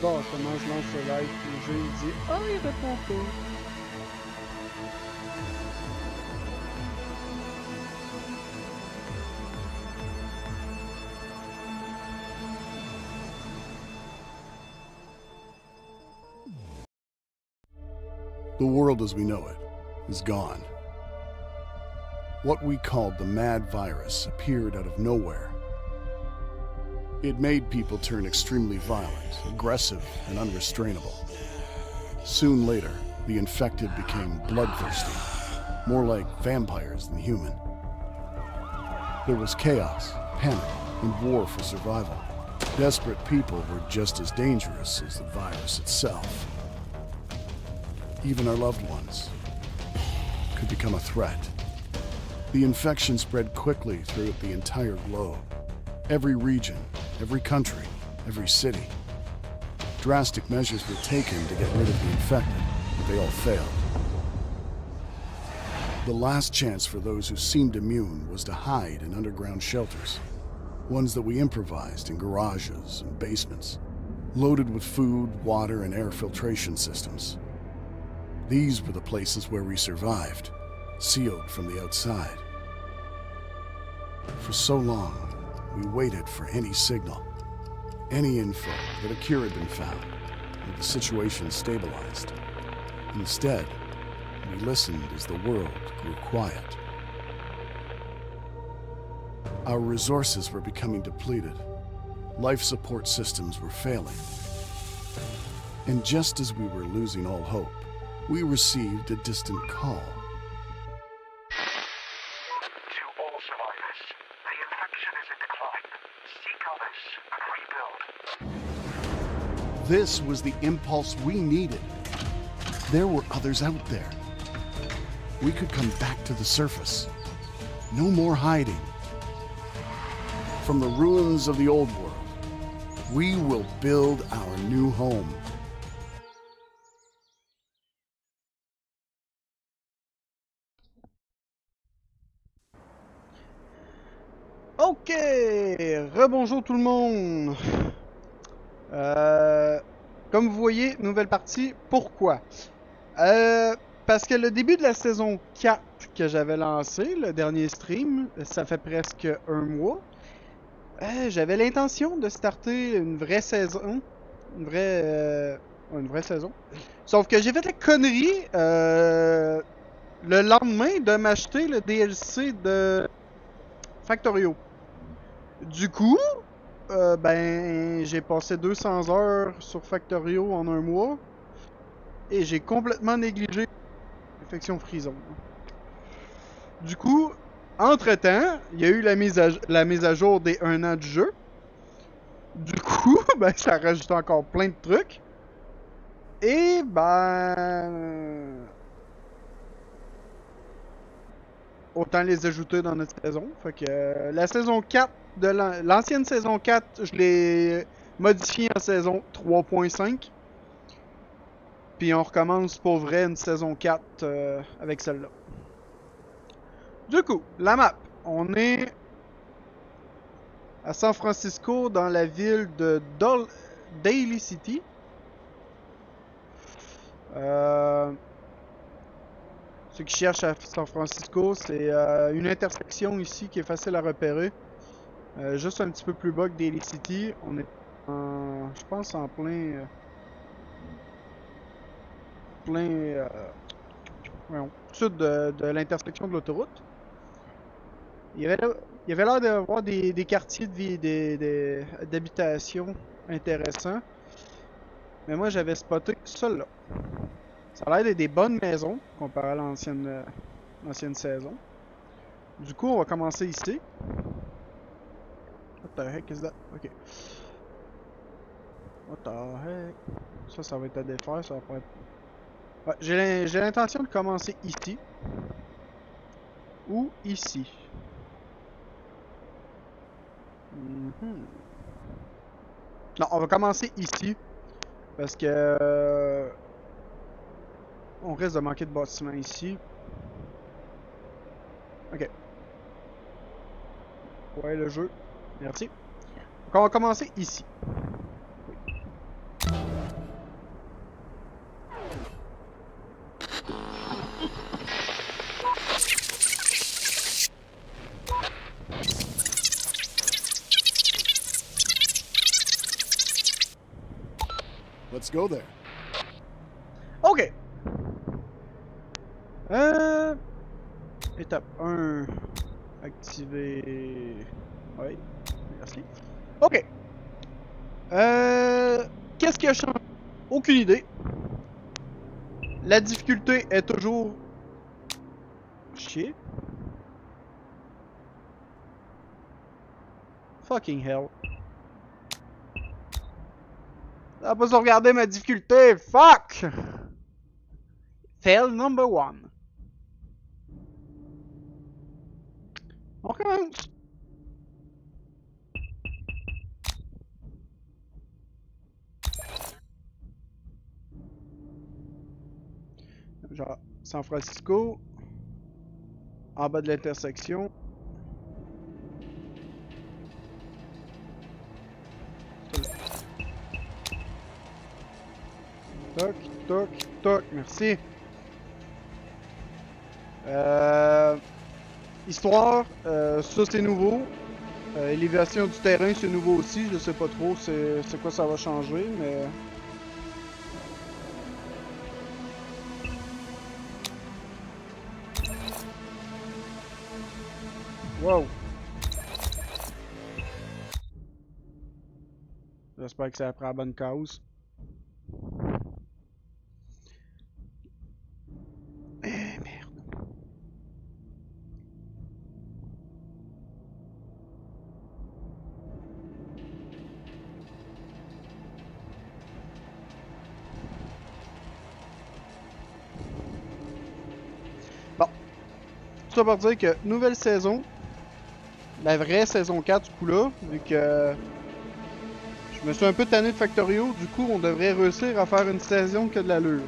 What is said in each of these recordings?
Bon, comment je lance le live, le jeu il dit « Ah, il répond pas ». The world as we know it is gone. What we called the mad virus appeared out of nowhere. It made people turn extremely violent, aggressive, and unrestrainable. Soon later, the infected became bloodthirsty, more like vampires than human. There was chaos, panic, and war for survival. Desperate people were just as dangerous as the virus itself. Even our loved ones could become a threat. The infection spread quickly throughout the entire globe. Every region, every country, every city. Drastic measures were taken to get rid of the infected, but they all failed. The last chance for those who seemed immune was to hide in underground shelters, ones that we improvised in garages and basements, loaded with food, water, and air filtration systems. These were the places where we survived, sealed from the outside. For so long, we waited for any signal, any info that a cure had been found, or the situation stabilized. Instead, we listened as the world grew quiet. Our resources were becoming depleted. Life support systems were failing. And just as we were losing all hope, we received a distant call. To all survivors, the infection is in decline. Seek others and rebuild. This was the impulse we needed. There were others out there. We could come back to the surface. No more hiding. From the ruins of the old world, we will build our new home. Ok, rebonjour tout le monde. Comme vous voyez, nouvelle partie. Pourquoi? Parce que le début de la saison 4 que j'avais lancé, le dernier stream, ça fait presque un mois. J'avais l'intention de starter une vraie saison. Une vraie saison. Sauf que j'ai fait la connerie le lendemain de m'acheter le DLC de Factorio. Du coup, ben, j'ai passé 200 heures sur Factorio en un mois et j'ai complètement négligé l'infection Frison. Du coup, entre-temps, il y a eu la mise à jour des 1 an du jeu. Du coup, ben, ça rajoute encore plein de trucs. Et ben... autant les ajouter dans notre saison. Fait que la saison 4 de l'ancienne saison 4, je l'ai modifiée en saison 3.5. Puis on recommence pour vrai une saison 4 avec celle-là. Du coup, la map. On est à San Francisco, dans la ville de Daly City. Ceux qui cherchent à San Francisco, c'est une intersection ici qui est facile à repérer. Juste un petit peu plus bas que Daly City. On est en, je pense en plein... sud de l'intersection de l'autoroute. Il y avait l'air d'avoir des quartiers de vie, d'habitation intéressants. Mais moi, j'avais spoté celui-là. Ça a l'air d'être des bonnes maisons comparé à l'ancienne saison. Du coup, on va commencer ici. What the heck is that? Ok. What the heck? Ça va être à défaire, ça va pas être... Ouais, j'ai l'intention de commencer ici. Ou ici. Non, on va commencer ici. Parce que... on risque de manquer de bâtiments ici. Ok. Ouais, le jeu. Merci. Donc on va commencer ici. Let's go there. Ok. Étape 1. Activer. Oui. Merci. Ok. Qu'est-ce qui a changé? Aucune idée. La difficulté est toujours... Chier. Fucking hell. Ça va pas se regarder ma difficulté. Fuck! Fail number 1. On recommence. Genre, San Francisco. En bas de l'intersection. Toc, toc, toc, merci. Histoire, ça c'est nouveau. Élévation du terrain c'est nouveau aussi, je sais pas trop c'est quoi ça va changer, mais... Wow! J'espère que ça prend la bonne cause. Eh merde. Bon. Tout ça pour dire que nouvelle saison. La vraie saison 4 du coup là, vu que je me suis un peu tanné de Factorio, du coup on devrait réussir à faire une saison qui a de l'allure.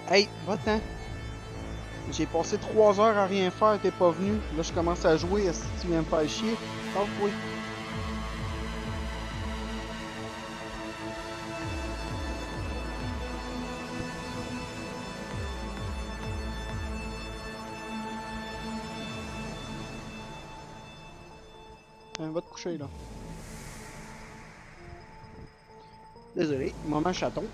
Hey, va-t'en! J'ai passé 3 heures à rien faire, t'es pas venu. Là, je commence à jouer, est-ce que tu viens me faire chier? Oh, oui. Va te coucher, là. Désolé, moment chaton.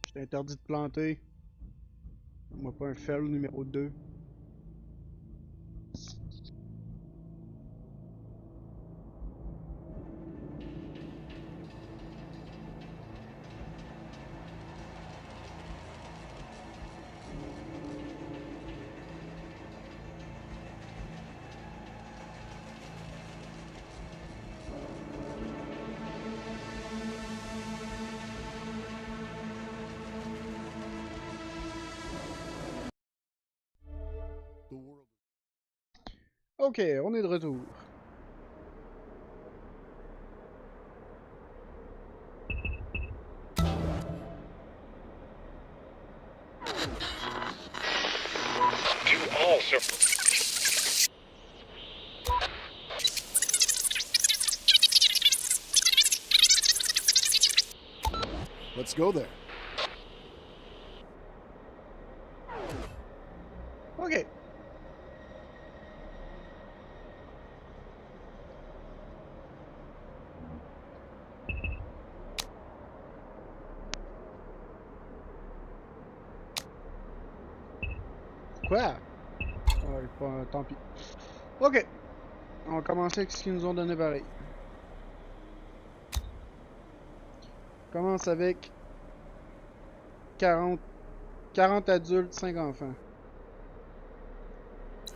J'étais interdit de planter. Moi pas un fail numéro 2. The world. Ok, on est de retour. sir. Let's go there. Ok. Quoi? Ouais, pas, tant pis. Ok. On va commencer avec ce qu'ils nous ont donné pareil. On commence avec 40 adultes, 5 enfants.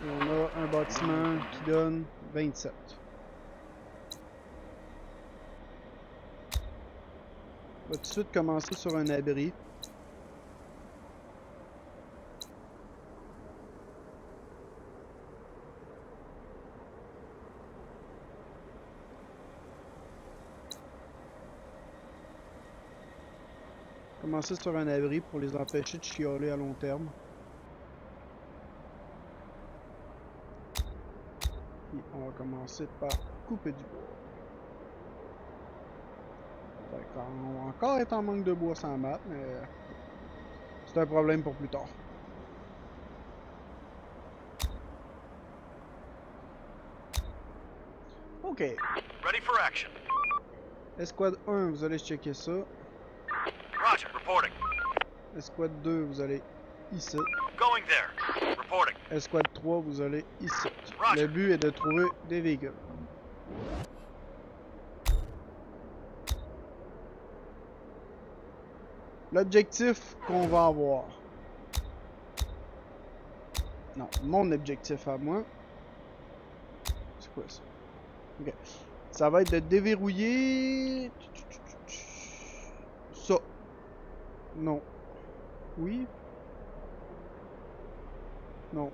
Et on a un bâtiment qui donne 27. On va tout de suite commencer sur un abri. Commencer sur un abri pour les empêcher de chialer à long terme. Et on va commencer par couper du bois. On va encore être en manque de bois sans battre, mais c'est un problème pour plus tard. Ok. Ready for action. Escouade 1, vous allez checker ça. Roger, reporting. Escouade 2, vous allez ici. Going there. Reporting. Escouade 3, vous allez ici. Roger. Le but est de trouver des véhicules. L'objectif qu'on va avoir. Non, mon objectif à moi. C'est quoi ça? Ok. Ça va être de déverrouiller... ça. Non. Oui. Non.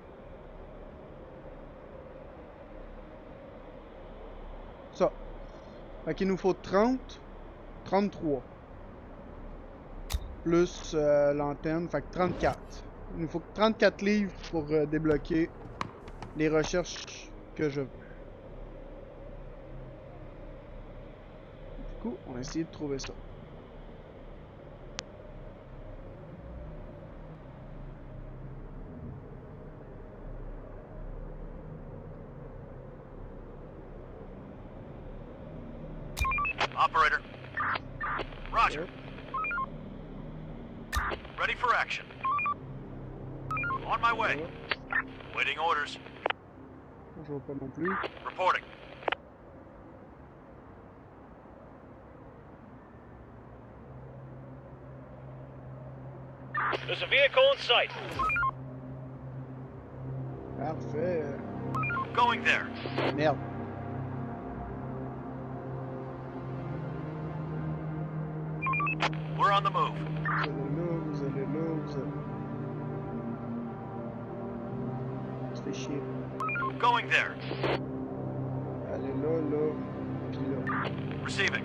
Ça. Fait qu'il nous faut 30. 33. Plus l'antenne. Fait que 34. Il nous faut 34 livres pour débloquer les recherches que je veux. Du coup, on va essayer de trouver ça. Operator. Roger. Yep. Ready for action. On my way. Ouais. Waiting orders. Je vois pas non plus. Reporting. There's a vehicle in sight. Parfait. Going there. Merde. We're on the move. Vous allez là, vous allez là, vous allez... Ça fait chier. Going there. Allez là, puis là. Receiving.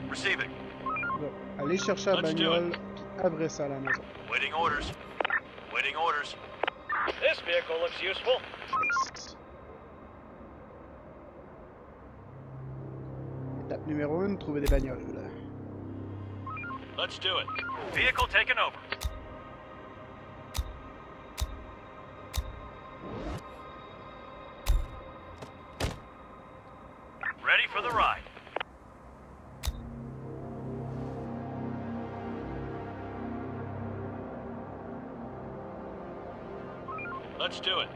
Receiving. Là. Allez chercher la Let's do bagnole, puis après ça à la maison. Waiting orders. Waiting orders. This vehicle looks useful. Nice. Étape numéro 1, trouver des bagnoles. Let's do it. Vehicle taken over. Ready for the ride. Let's do it.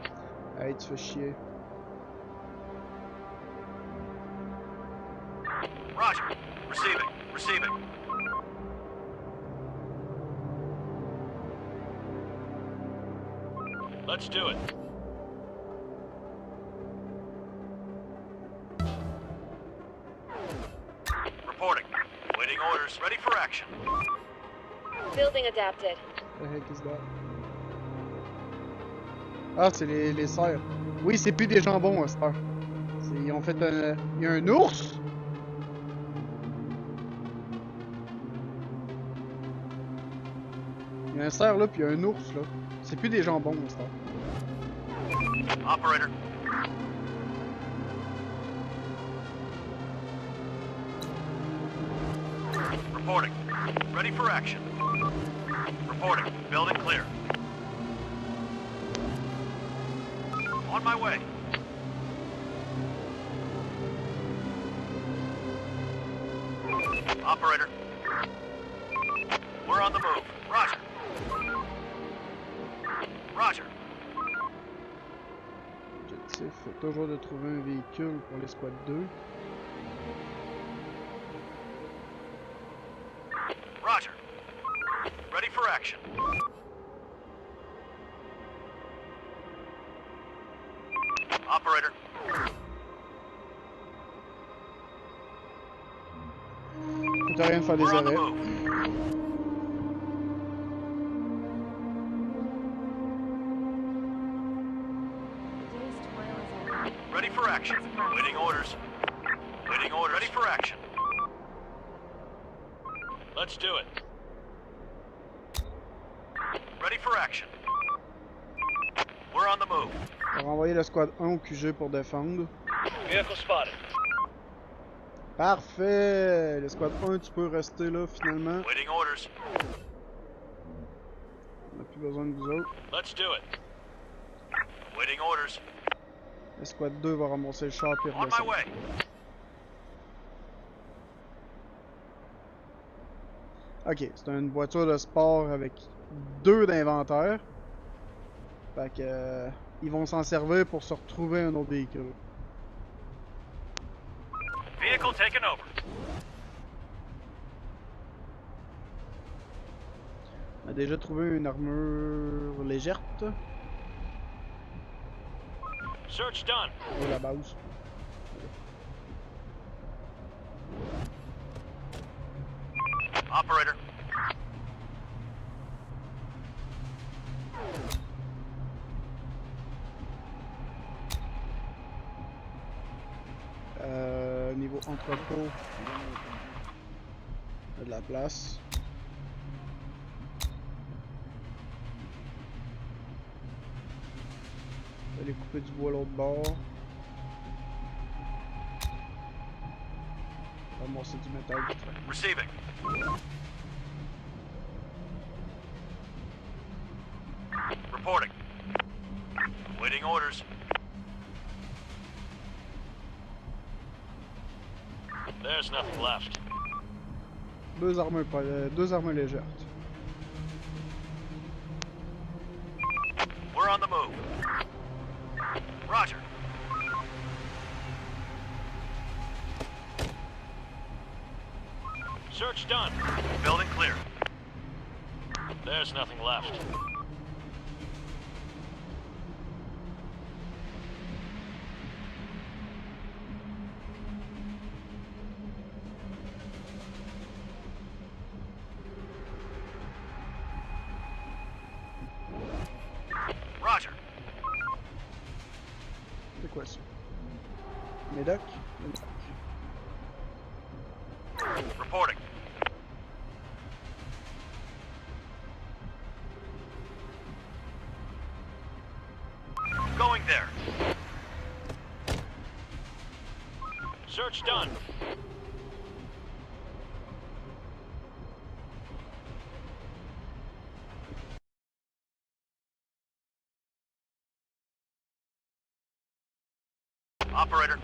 Hey, tu fais chier. Roger. Receiving. Receiving. Let's do it. Reporting. Waiting orders. Ready for action. Building adapted. The heck is that? Ah, c'est les cerfs. Oui, c'est plus des jambons, à cette heure. Ils ont fait un... Il y a un ours? Il y a un cerf là, puis il y a un ours là. C'est plus des jambons, à cette heure. Operator. Reporting. Ready for action. Reporting. Building clear. On my way. Operator. We're on the move. Roger. Roger. Objectif, toujours de trouver un véhicule pour l'escouade 2. Roger. Ready for action. Operator. Coûte rien de faire des We're on the arrêts. move. Today's toil is over. Ready for action. Waiting orders. Waiting orders. Ready for action. Let's do it. Ready for action. We're on the move. On va renvoyer la squad 1 au QG pour défendre. Vehicle spotted. Parfait! Le squad 1, tu peux rester là finalement. Waiting orders. On n'a plus besoin de vous autres. Let's do it. Waiting orders. Le squad 2 va ramasser le char et On my redescendre. way. Ok, c'est une voiture de sport avec 2 d'inventaire. Fait que ils vont s'en servir pour se retrouver un autre véhicule. Vehicle taken over. On a déjà trouvé une armure légère Search done. pour la base. Operator. Niveau entrepôt, il y a de la place. On va aller couper du bois à l'autre bord. Ramasser du métal vite fait. Receiving. Reporting. Waiting orders. There's nothing left. Deux armures légères. We're on the move. Roger. Search done. Building clear. There's nothing left. Roger. C'est quoi ça? Médoc? Reporting. Going there. Search done. Operator.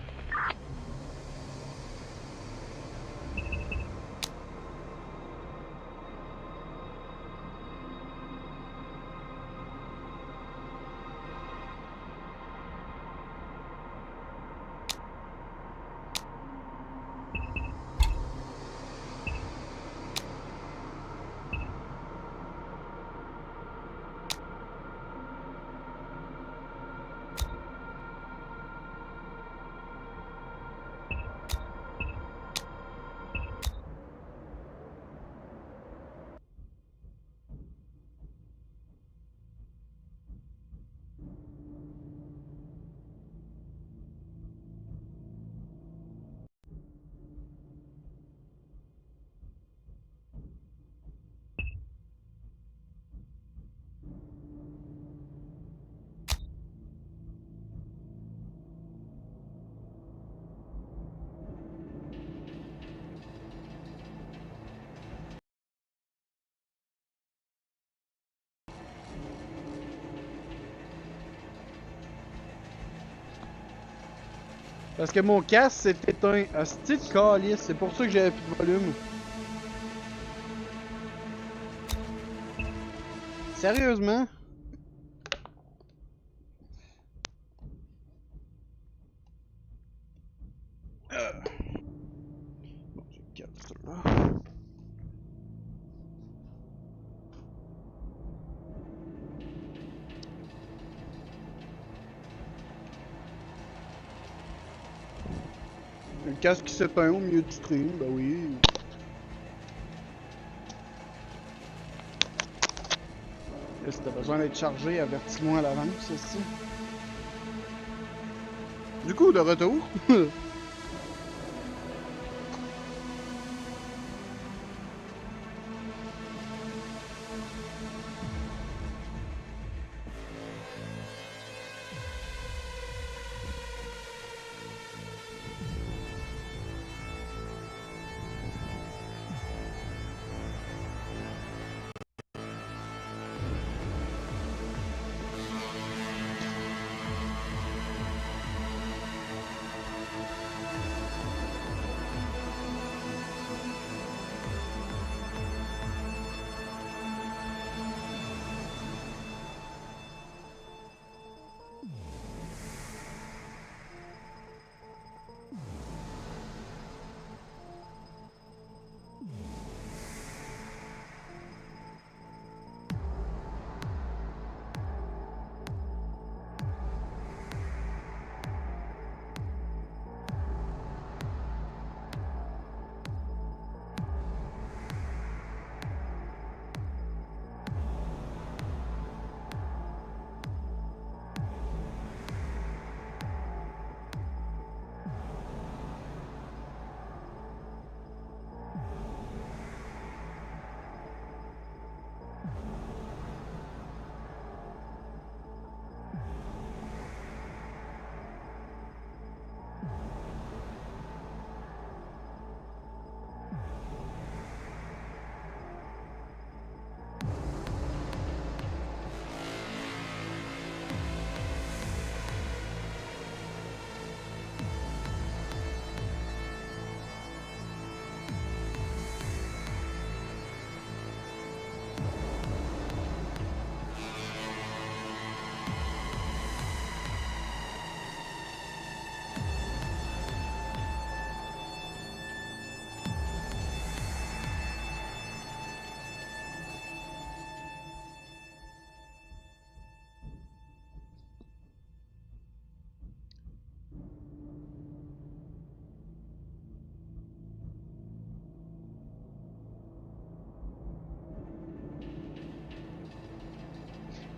Parce que mon casque s'est éteint. Hostie de calice, c'est pour ça que j'avais plus de volume. Sérieusement? Bon, je calme ça là. Le casque qui s'éteint au milieu du stream, bah oui. Et si t'as besoin d'être chargé, avertis-moi à l'avance, aussi. Du coup, de retour.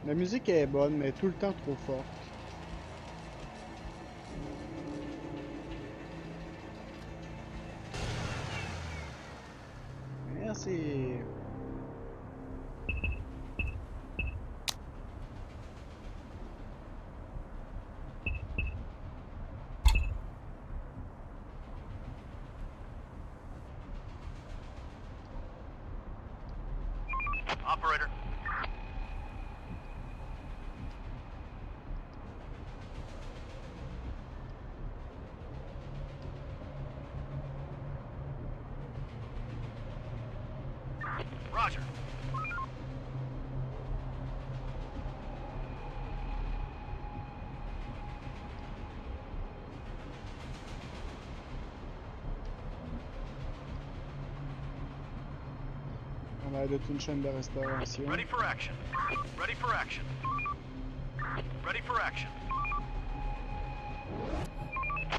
La musique est bonne, mais tout le temps trop forte. Merci. Operator. Roger. On a l'air d'être une chaîne de restauration. Ready for action. Ready for action. Ready for action.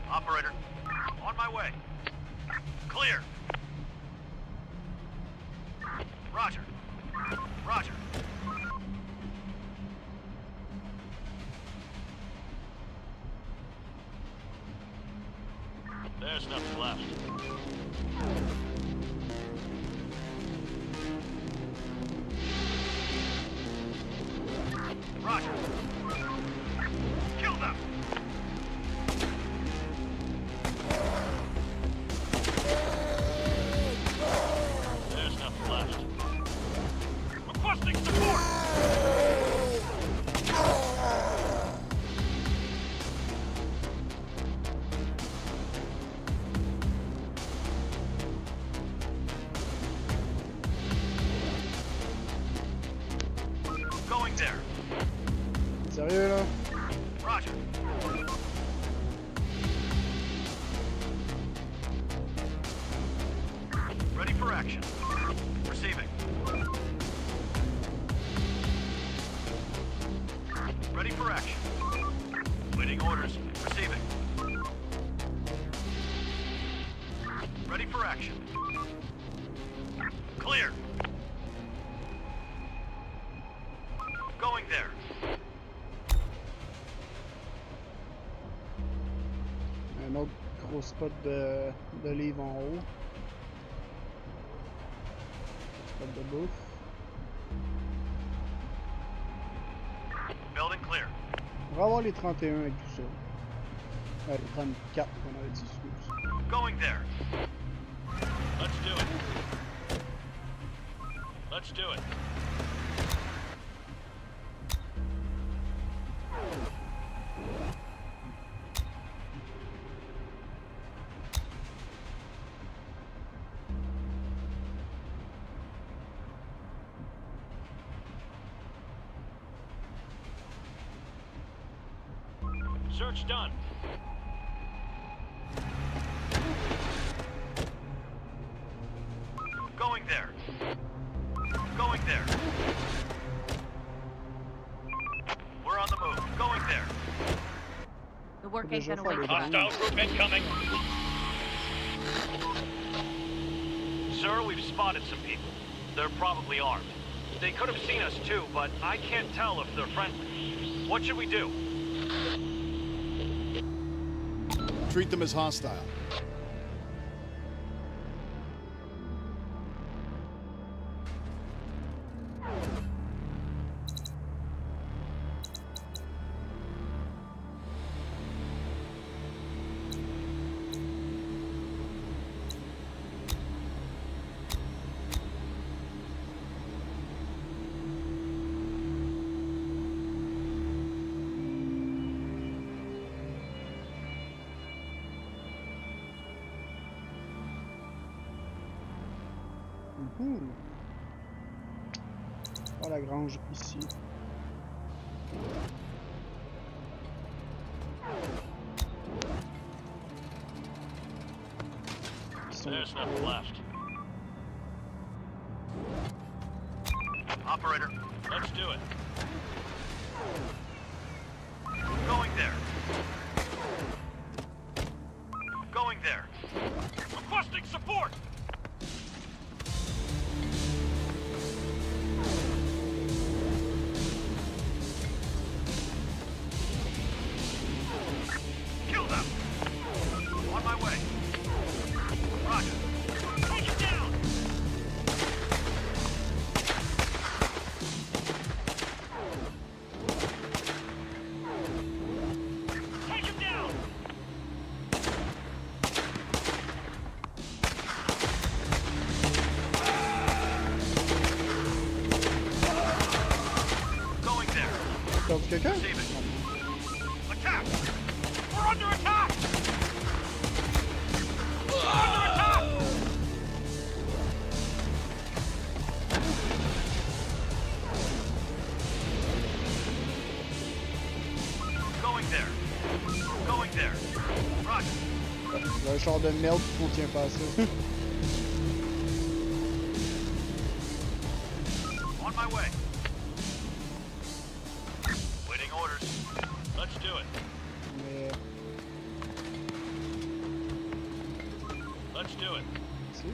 Operator. On my way. Clear. Roger. Roger. There's nothing left. Roger. Kill them. There's nothing left. Requesting support. Ready for action. Receiving. Ready for action. Waiting orders. Receiving. Ready for action. Clear. Going there. Un autre gros spot de livre en haut. Spot de bouffe. Building clear. On va avoir les 31 avec tout ça. Les 34 qu'on avait dit, excuse. Going there. Let's do it. Let's do it. Search done. Going there. Going there. We're on the move. Going there. The work ain't Déjà gonna faire wait les for us. Hostile group incoming. Sir, we've spotted some people. They're probably armed. They could have seen us too, but I can't tell if they're friendly. What should we do? Treat them as hostile. Ah, la grange ici. There's nothing left. Operator, let's do it. Going there. Going there. Requesting support! Kill them! On my way. Roger. Take it down! Take him down! Going there. Perdu quelqu'un? Receiving. Attack! We're under attack! We're under attack! Going there. Going there. Roger. Il y a un char de merde qui contient pas ça. On my way. Waiting orders. Let's do it. Mais Let's do it. ici.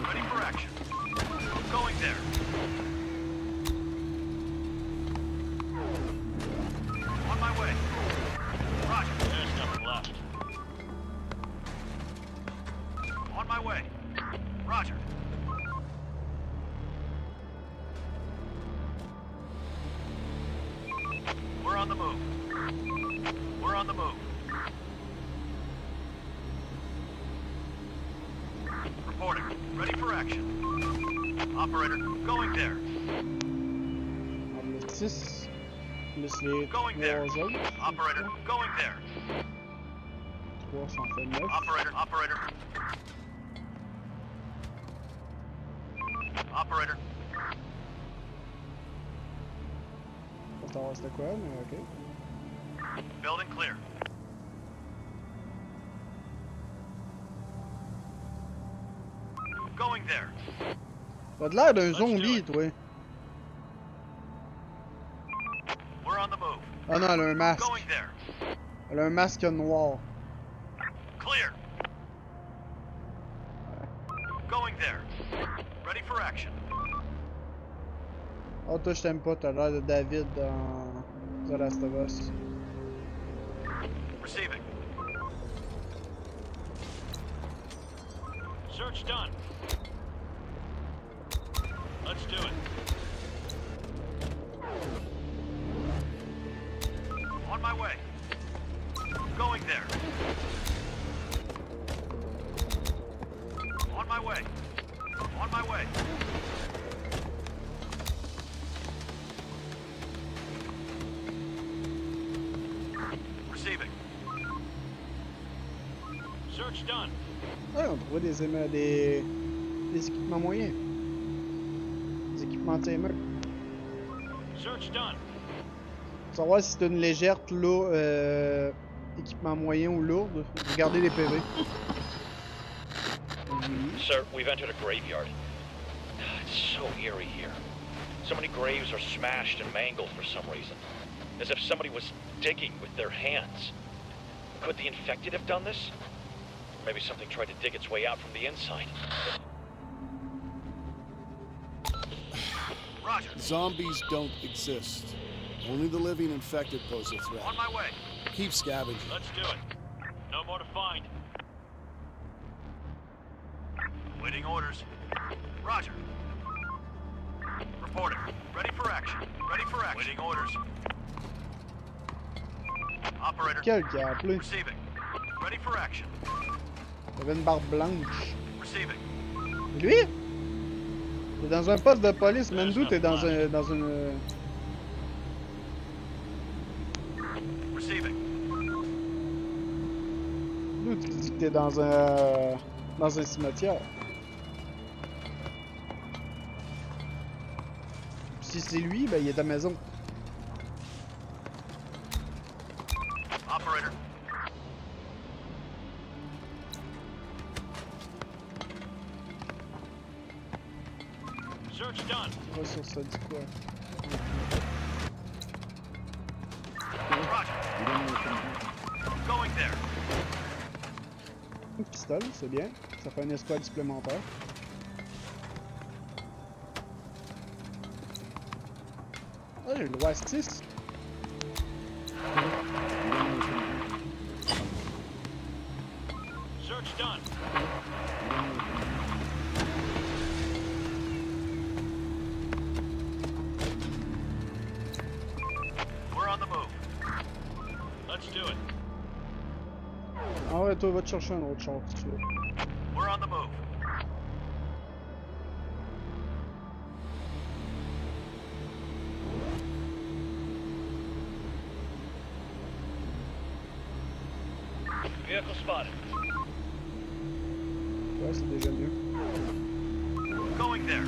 Ready for action. Going there. On my way. Roger. There's nothing left. On my way. Roger. We're on the move. We're on the move. Reporting. Ready for action. Operator, going there. On a 6. Plus les Going there. 3 autres. Operator, going there. 3, ça en fait 9. Operator, operator. Operator. Pas savoir c'était quoi, mais ok. Building clear. Going there. T'as de l'air d'un Let's do zombie, it. toi. We're on the move. Ah non, elle a un masque. Going there. Elle a un masque noir. Clear. Going there. Ready for action. Oh, toi, je t'aime pas, t'as l'air de David dans The Last of Us. Receiving. Search done. Let's do it. On my way. Going there. On my way. On my way. Receiving. Search done. Ouais, on trouvait des équipements moyens. Des équipements anti-émeutes. Search done. Pour savoir si c'est une légère équipement moyen ou lourde, regardez les PV. Sir, we've entered a graveyard. It's so eerie here. So many graves are smashed and mangled for some reason. As if somebody was digging with their hands. Could the infected have done this? Maybe something tried to dig its way out from the inside. Roger. Zombies don't exist. Only the living infected pose a threat. On my way. Keep scavenging. Let's do it. No more to find. Waiting orders. Roger. Reporting. Ready for action. Ready for action. Waiting orders. Operator. Quel qui a appelé? Receiving. Ready for action. Il avait une barbe blanche. Receiving. Lui? T'es dans un poste de police, Mendou, t'es dans une... Receiving. Nous, tu dis que t'es dans un cimetière. Si c'est lui, ben il est à la maison. Operator. Search done. Ouais, sur ça dit quoi? Roger. Going there. Une pistolet, c'est bien. Ça fait un escouade supplémentaire. Ah, j'ai le droit à 6. Search done. We're on the move. Let's do it. Ah ouais, toi, va te chercher un autre char, si tu veux. We're on the move. Vehicle spotted. Ouais, c'est déjà mieux. Going there.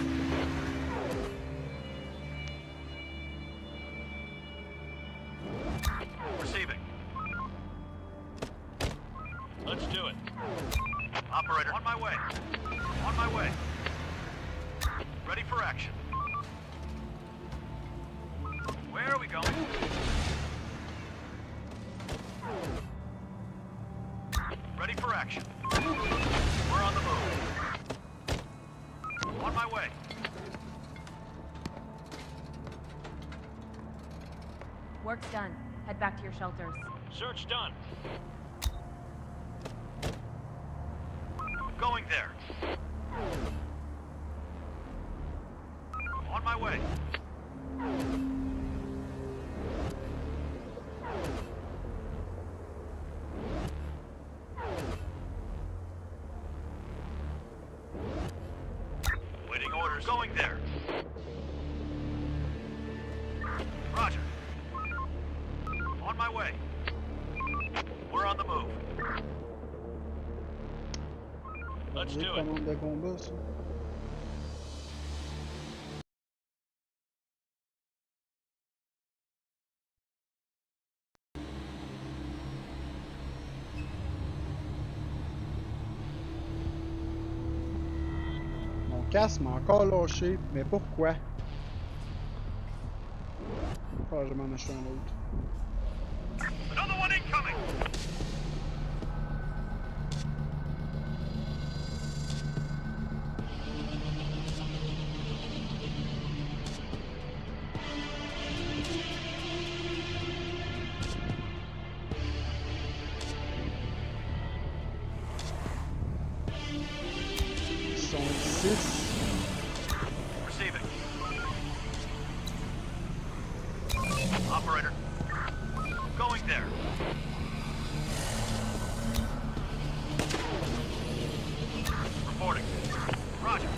Receiving. Let's do it. Operator, on my way. On my way. Ready for action. Where are we going? Ready for action. We're on the move. On my way. Work's done. Head back to your shelters. Search done. Going there. On my way. Waiting orders. Going there. Roger. On my way. We're on the move. Let's Des do it. commandes de combat, ça. casque m'a encore lâché. Mais pourquoi? Oh, je vais m'en acheter un autre. Another one incoming! Ils sont 6. Receiving. Operator. Going there. Reporting. Roger.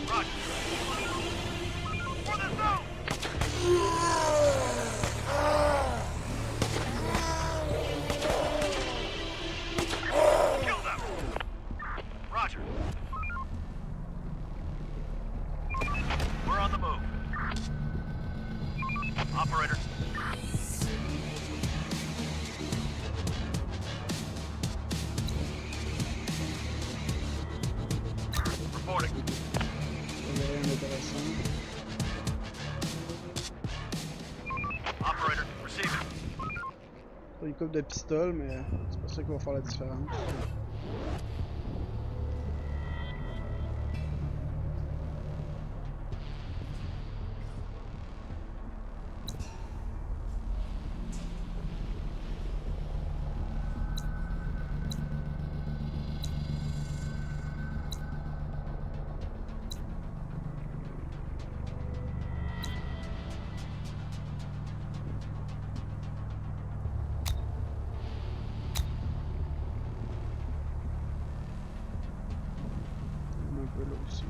Roger. For the zone! Kill them! Roger. We're on the move. Operator. Reporting. Il y a rien d'intéressant. Operator, receiving. Pas une coupe de pistoles, mais c'est pas ça qui va faire la différence. Un peu là aussi.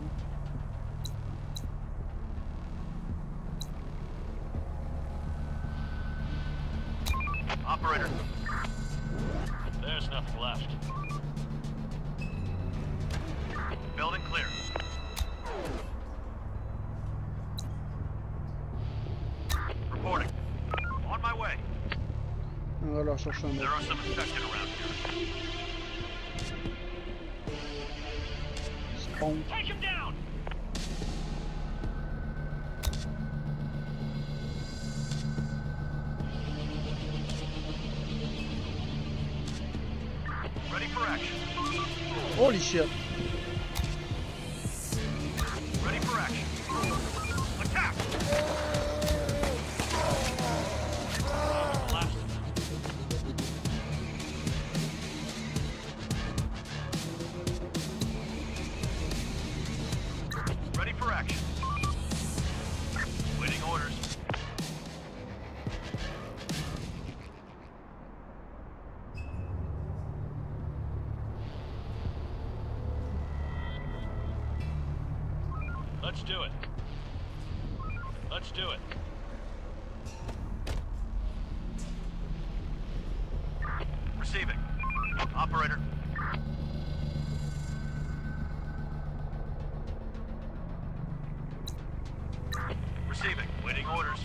Operator. There's nothing left. Building clear. Reporting. On my way. On va leur chercher un There autre. are some infected around here. Spawn. Take him down! Ready for action. Holy shit! Ready for action. Attack! Blast. Ready for action. Waiting orders. Let's do it. Let's do it. Receiving. Operator. Receiving. Waiting orders.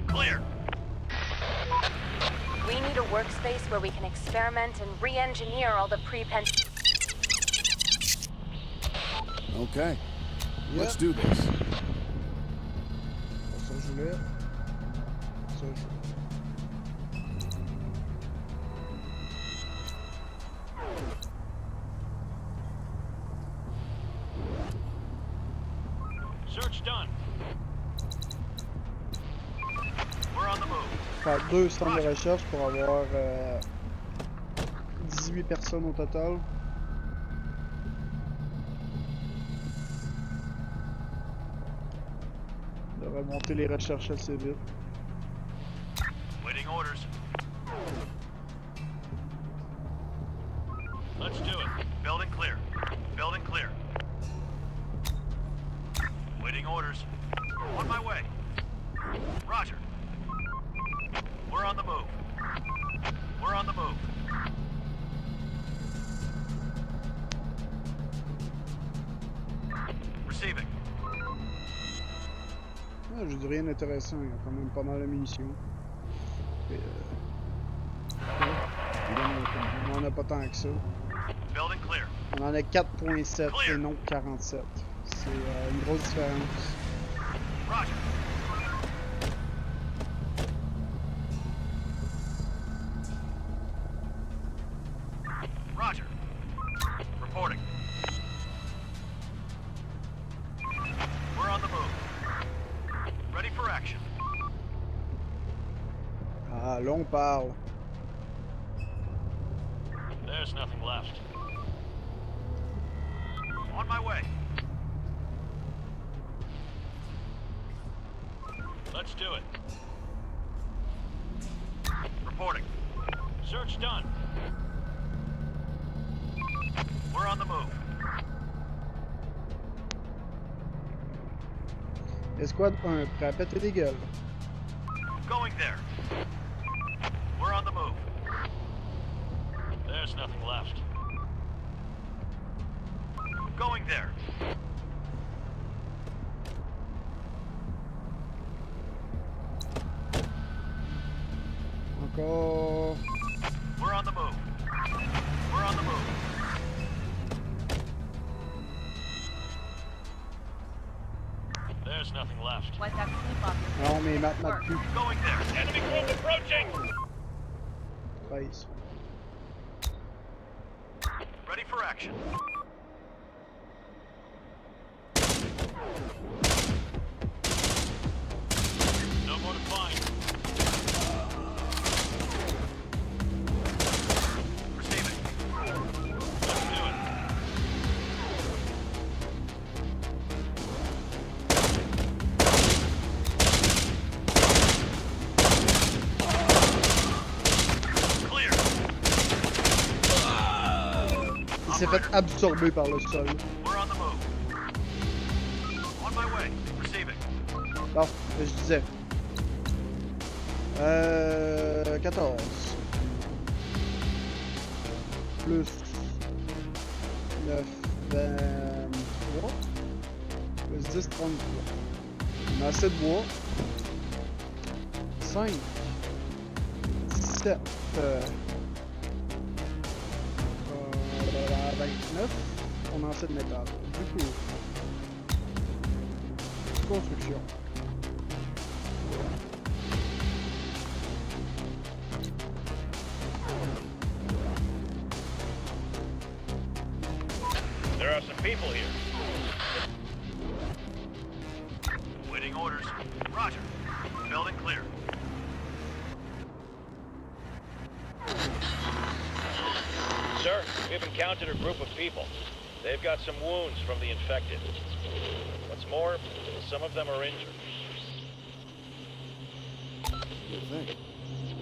Clear. We need a workspace where we can experiment and re-engineer all the pre-pen. Okay, let's Yeah. do this. Ça je voulais. Ça je voulais. Search done. We're on the move. Faire 2 stands de recherche pour avoir 18 personnes au total. On devrait monter les recherches assez vite. Waiting orders. Let's do it. Building clear. Building clear. Waiting orders. On my way. Roger. We're on the move. We're on the move. Receiving. Ah, je dis rien d'intéressant, il y a quand même pas mal de munitions. Et, We don't know On en a pas tant que ça. Building clear. On en a 4.7 et non 47. C'est une grosse différence. Roger. Roger. Reporting. We're on the move. Ready for action. Ah, là on parle. There's nothing left. On my way. Let's do it. Reporting. Search done. We're on the move. Escouade 1, prêt à péter des gueules. Going there. We're on the move. There's nothing left. Going there. Encore. We're on the move. We're on the move. There's nothing left. Wipe that sleep off your Non, mais mat plus. Going there. Enemy group approaching. 13. Ready for action. No more to find. Receiving. Let's do it. Clear. Il s'est fait absorber par le sol. We're on the move. On my way. Receiving. Bon, je disais. 14. Plus 9, 23. Plus 10, 33. On a assez de bois. 5. 17. 29. On a assez de métal. Du coup. Construction. There are some people here. Waiting orders. Roger. Building clear. Sir, we've encountered a group of people. They've got some wounds from the infected. What's more, some of them are injured. What do you think?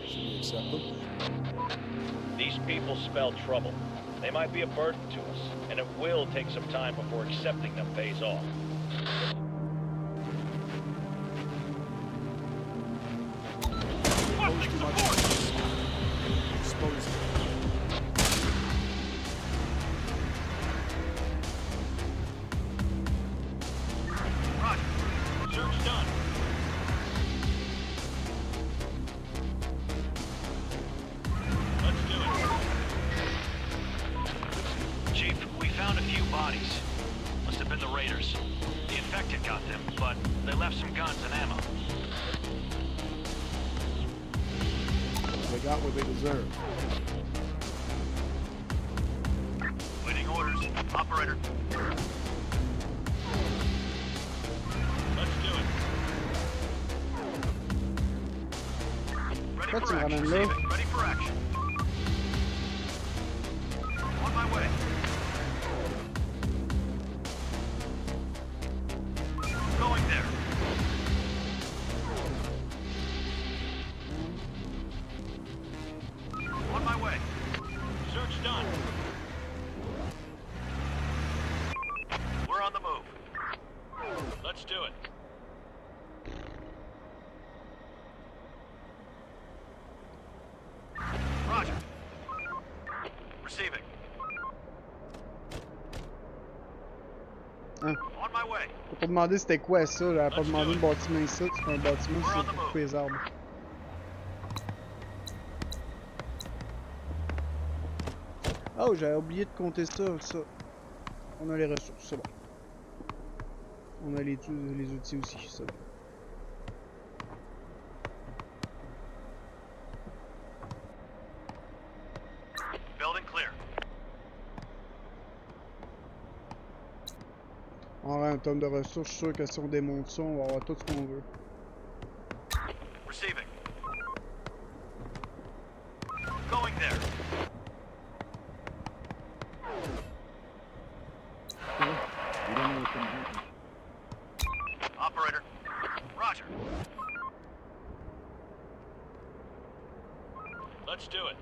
Should we accept them? These people spell trouble. They might be a burden to us, and it will take some time before accepting them pays off. Expose too much. Expose it. Roger. Search done. Let's do it. Chief, we found a few bodies. Must have been the raiders. The infected got them, but they left some guns and ammo. They got what they deserved. Waiting orders. Operator. Let's do it. Ready What's for action. running low? Receiving. Ready for action. On my way. Going there. On my way. Search done. We're on the move. Let's do it. Roger. Receiving. Hein? On my way. Faut pas demander c'était quoi ça, j'avais pas demandé le bâtiment ici, c'est un bâtiment, We're on c'est the pour move. couper les arbres. Oh, j'avais oublié de compter ça. On a les ressources, c'est bon. On a les outils aussi, c'est bon. Building clear. En termes de ressources, je suis sûr que si on démonte ça, on va avoir tout ce qu'on veut. Receiving. Going there. Operator. Roger. Let's do it.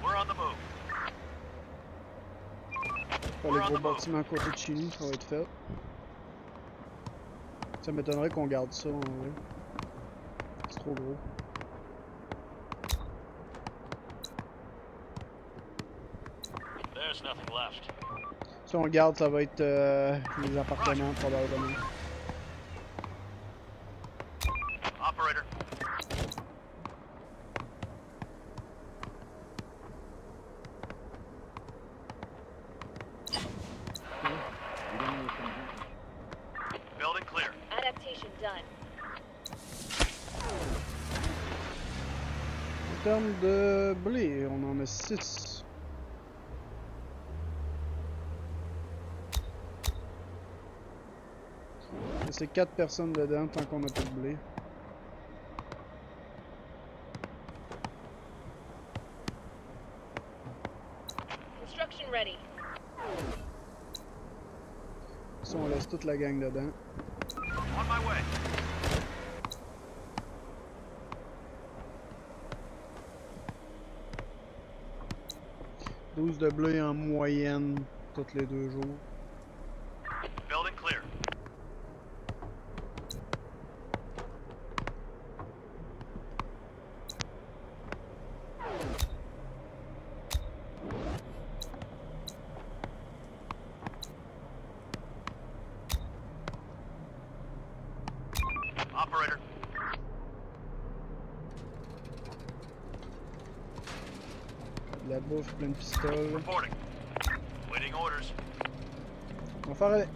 We're on the move. Pour les gros bâtiments à côté de chez nous, ça va être fait. Ça m'étonnerait qu'on garde ça en vrai. C'est trop gros. There's nothing left. Si on le garde, ça va être les appartements probablement. Operator. Building clear. Adaptation done. En termes de blé, on en a 6. C'est 4 personnes dedans tant qu'on a pas de blé. Construction ready. Si on laisse toute la gang dedans. On my way. « 12 de blé en moyenne tous les 2 jours. Building clear. Operator. De la bouffe, plein de pistoles. Reporting. Waiting orders. On va faire avec.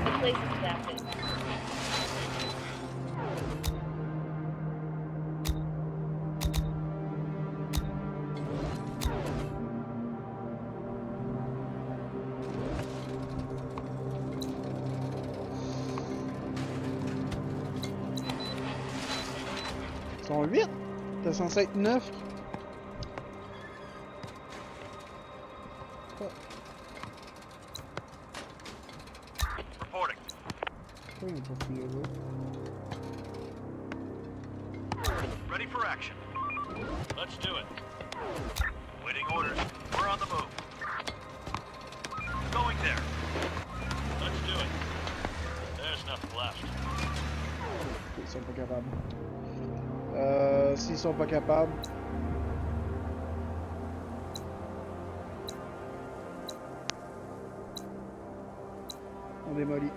The place is adapted. Ils sont 8. T'es censé être 9. Reporting. Pourquoi ils ont pas fouillé là? Ready for action. Let's do it. Waiting orders. We're on the move. Going there. Let's do it. There's nothing left. Ils sont pas capables. S'ils sont pas capables. On démolit.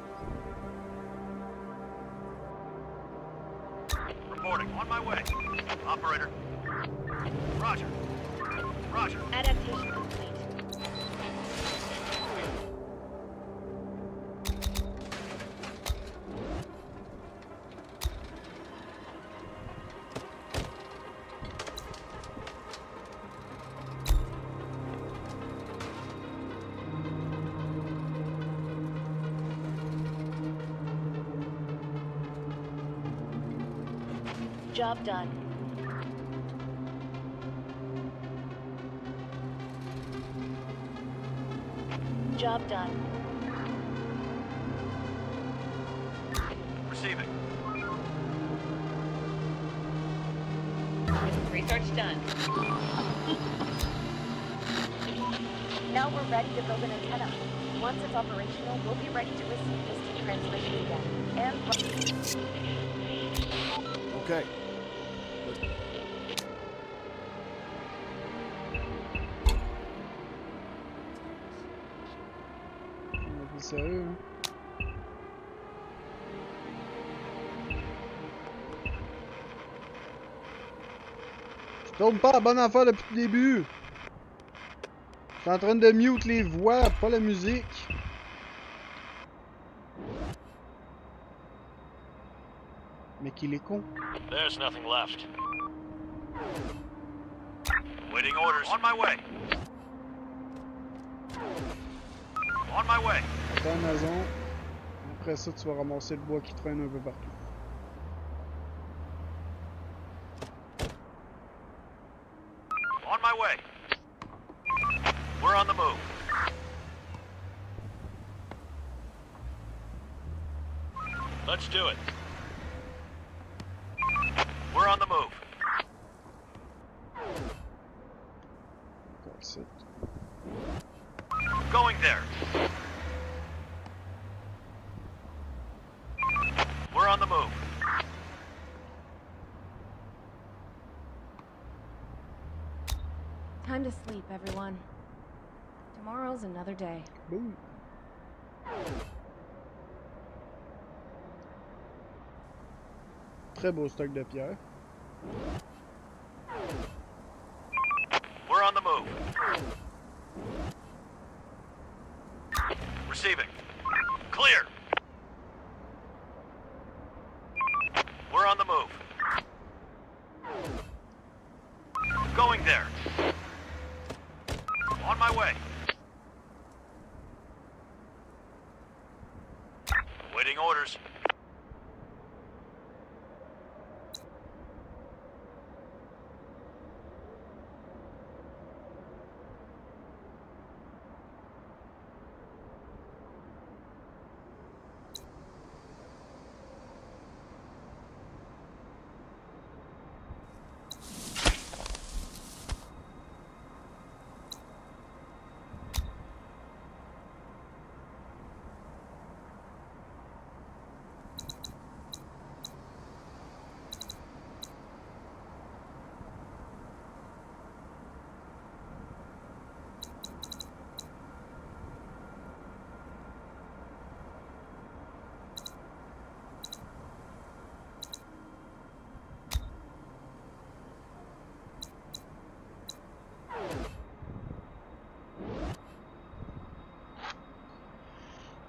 Reporting. On my way. Operator. Roger. Roger. Adaptation complete. Job done. Job done. Receiving. Research done. Now we're ready to build an antenna. Once it's operational, we'll be ready to receive distant transmission again. And... Okay. On a vu sérieux, hein? Je tourne pas la bonne affaire depuis le début! Je suis en train de mute les voix, pas la musique. Mais qu'il est con. There's nothing left. Waiting orders. On my way. On my way. Attends, maison. Après ça, tu vas ramasser le bois qui traîne un peu partout. On my way. We're on the move. Let's do it. We're on the move. That's it. Going there. We're on the move. Time to sleep, everyone. Tomorrow's another day. Boum. Très beau stock de pierre. We're on the move. Receiving. Clear. We're on the move. Going there. On my way. Waiting orders.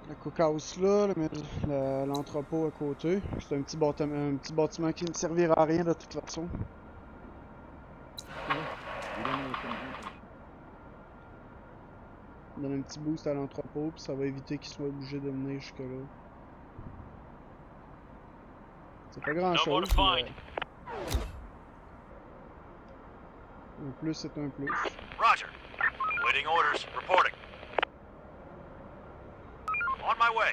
La cookhouse là, l'entrepôt à côté. C'est un petit bâtiment qui ne servira à rien de toute façon. On donne un petit boost à l'entrepôt, puis ça va éviter qu'il soit obligé de venir jusque là. C'est pas grand chose. Mais... un plus, c'est un plus. Roger. Waiting orders. Reporting. On my way.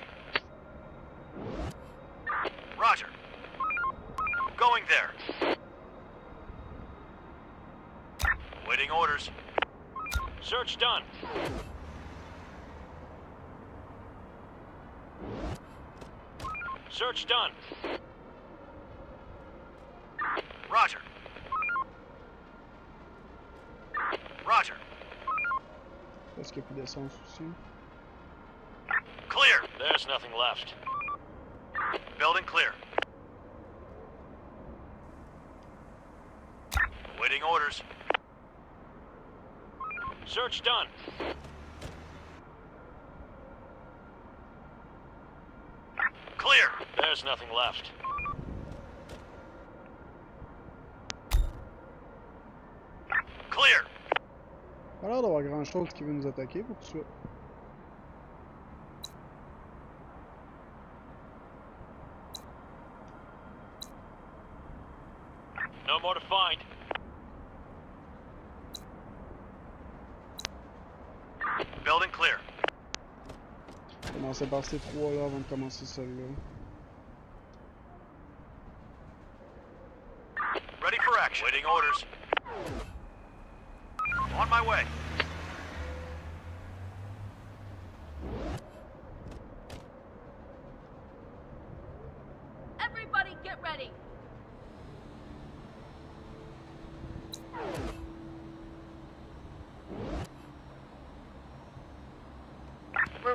Roger. Going there. Waiting orders. Search done. Search done. Roger. Roger. Parce qu'il y a plus d'essence aussi. Clear. There's nothing left. Building clear. Waiting orders. Search done. Clear. There's nothing left. Clear. Pas l'air d'avoir grand chose qui veut nous attaquer pour tout ça. No more to find. Building clear. Commencer par ces trois là avant de commencer celle-là. Ready for action. Waiting orders. On my way.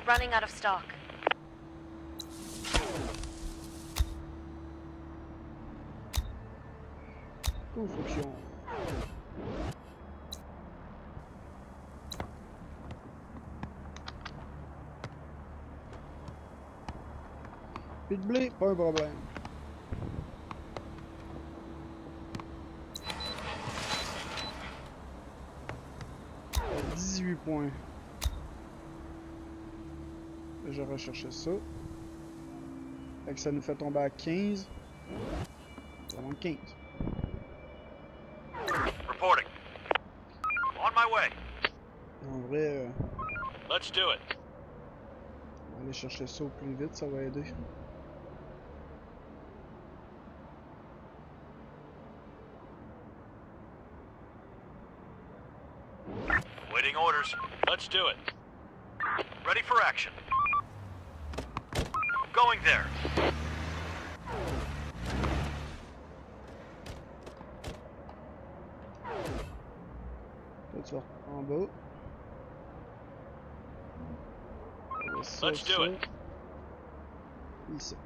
running out of stock. Construction. Plus de blé, pas un problème. À 18 points. Je vais rechercher ça. Fait que ça nous fait tomber à 15. Ça manque 15. Reporting. On my way. En vrai, Let's do it. on va aller chercher ça au plus vite, ça va aider. Waiting orders. Let's do it. Ready for action. Going there. Là, tu vas en bas. Ça, Let's do ça. it. Ici.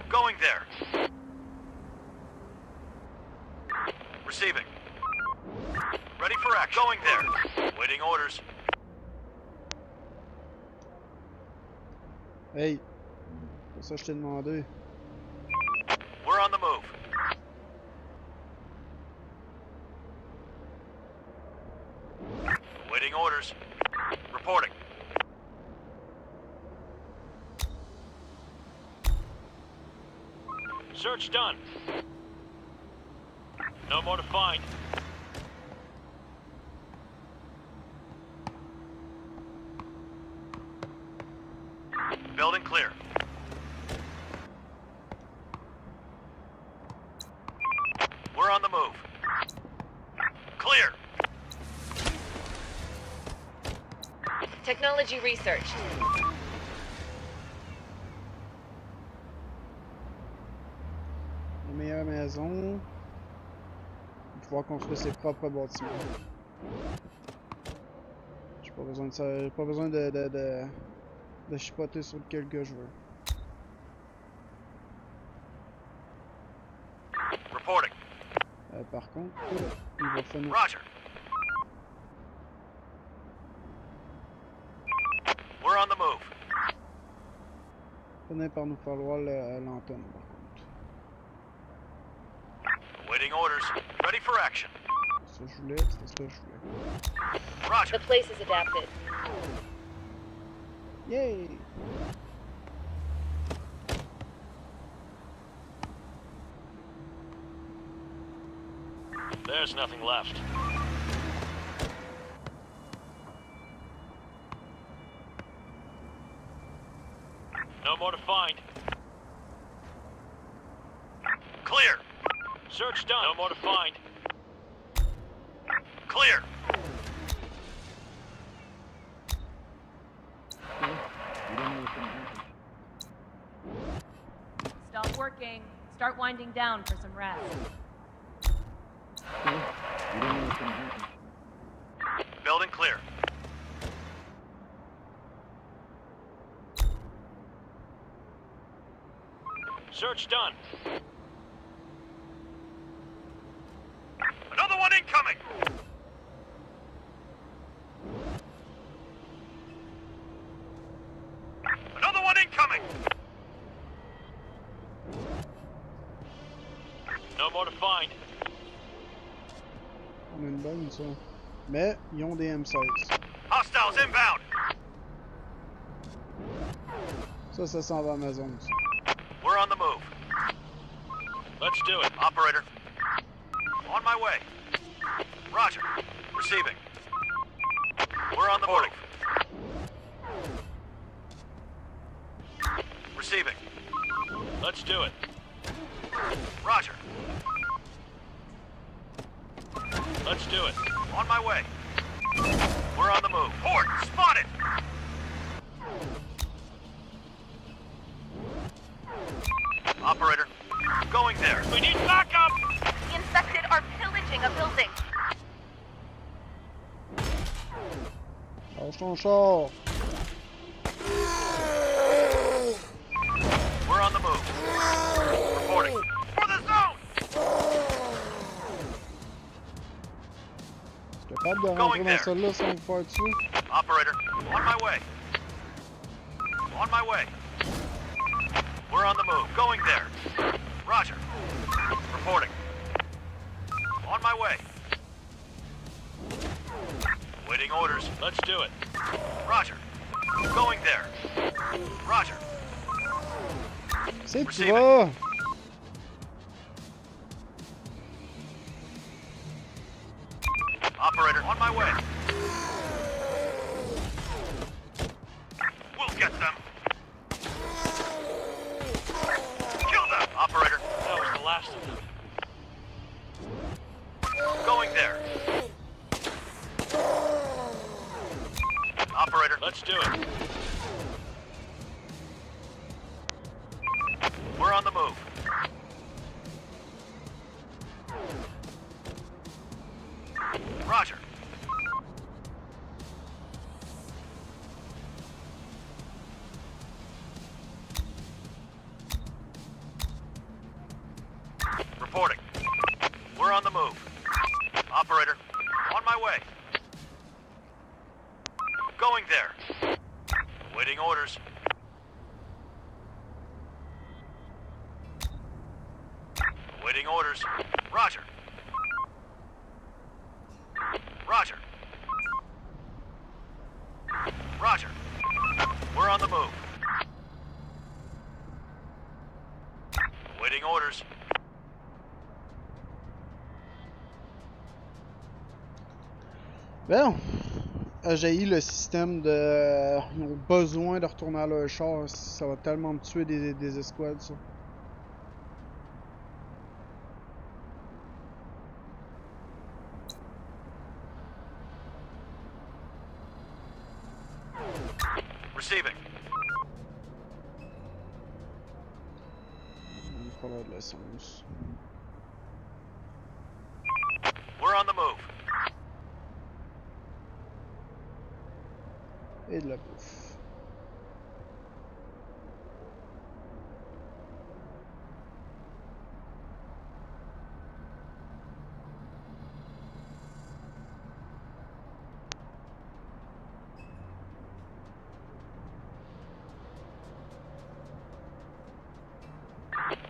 Going there. Receiving. Ready for action. Going there. Waiting orders. Hey! C'est ça que je t'ai demandé. We're on the move. Waiting orders. Reporting. Search done. No more to find. Building clear. We're on the move. Clear. Technology research. La meilleure maison. Pouvoir construire ses propres bâtiments. J'ai pas besoin de ça. J'ai pas besoin de chipoter sur lequel que je veux. Reporting. Par contre, il va finir. Roger. We're on the move. Finir par nous falloir l'antenne par contre. Waiting orders. Ready for action. Ça je voulais, c'était ça que je voulais. Roger. The place is adapted. Yay! There's nothing left. No more to find. Clear. Search done. No more to find. Clear. Stop working. Start winding down for some rest. Building clear. Search done. Another one incoming! Another one incoming! No more to find. On a une bonne ça. Mais ils ont des M16. Hostiles inbound! Ça s'en va à ma zone. Ça. We're on the move. Let's do it. Operator. On my way. Roger. Receiving. We're on the move. Receiving. Let's do it. Roger. Let's do it. On my way. We're on the move. Port spotted! Operator. Going there. We need backup! The infected are pillaging a building. Lâche ton char! capable de rentrer dans celle-là sans vous faire tuer? Operator, on my way. On my way. We're on the move. Going there. Roger. Reporting. On my way. Waiting orders. Let's do it. Roger. Going there. Roger. C'est que tu vas! Operator, on my way. We'll get them. Kill them. Operator. That was the last of them. Going there. Operator, let's do it. We're on the move. Roger. Reporting. We're on the move. Operator, on my way. Going there. Waiting orders. Waiting orders. Roger. Roger. Roger. We're on the move. Waiting orders. Bon, j'ai le système de... Ils ont besoin de retourner à leur char. Ça va tellement me tuer des escouades, ça. Receiving. Il va falloir de l'essence. We're on the move. Et de la bouffe.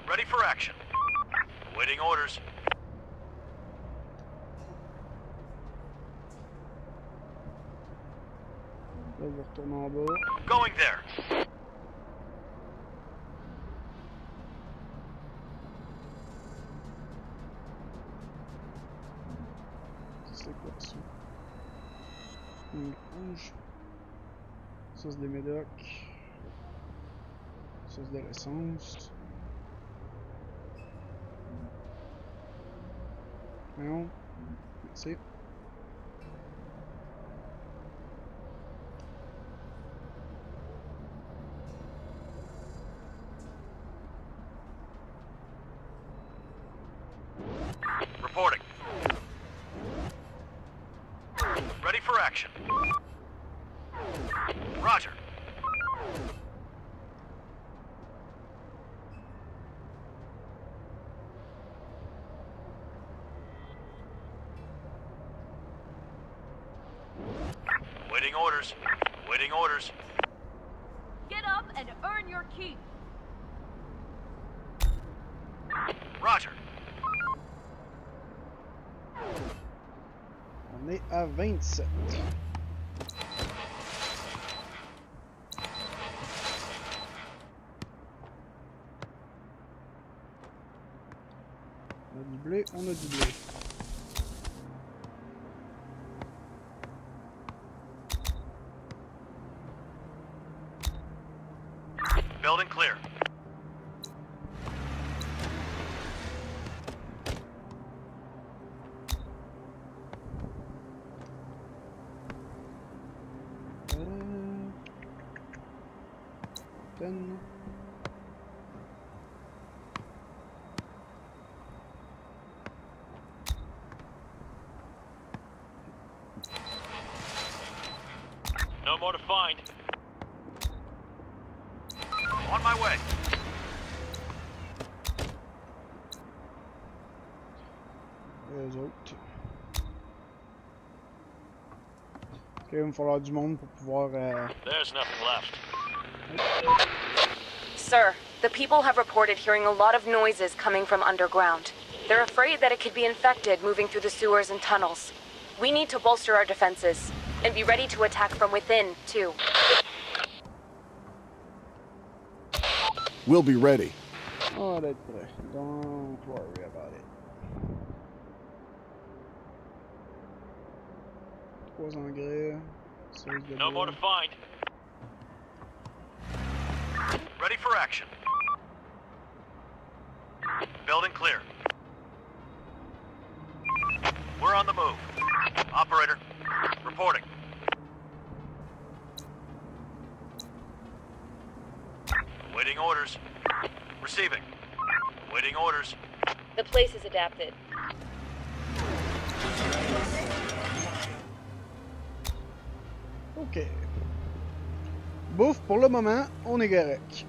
Ready for action. Waiting orders. Là, je vais retourner en bas. Going there. C'est quoi ça? Une rouge. Ça, c'est des médocs. Ça, c'est de l'essence. Non. Merci. Reporting. Ready for action. Roger. Waiting orders. Waiting orders. Get up and earn your keep. Roger. On est à 27. On a du blé, on a du blé. Building clear. Then... No more to find. On my way. Eux autres. Ok, il va me falloir du monde pour pouvoir... There's nothing left. Sir, the people have reported hearing a lot of noises coming from underground. They're afraid that it could be infected moving through the sewers and tunnels. We need to bolster our defenses, and be ready to attack from within, too. We'll be ready. On va être prêt. Don't worry about it. 3 engrais. 16 de No more to bois. find. Ready for action. Building clear. We're on the move. Operator, reporting. Waiting orders. Receiving. Waiting orders. The place is adapted. Ok. Bouffe, pour le moment, on est correct.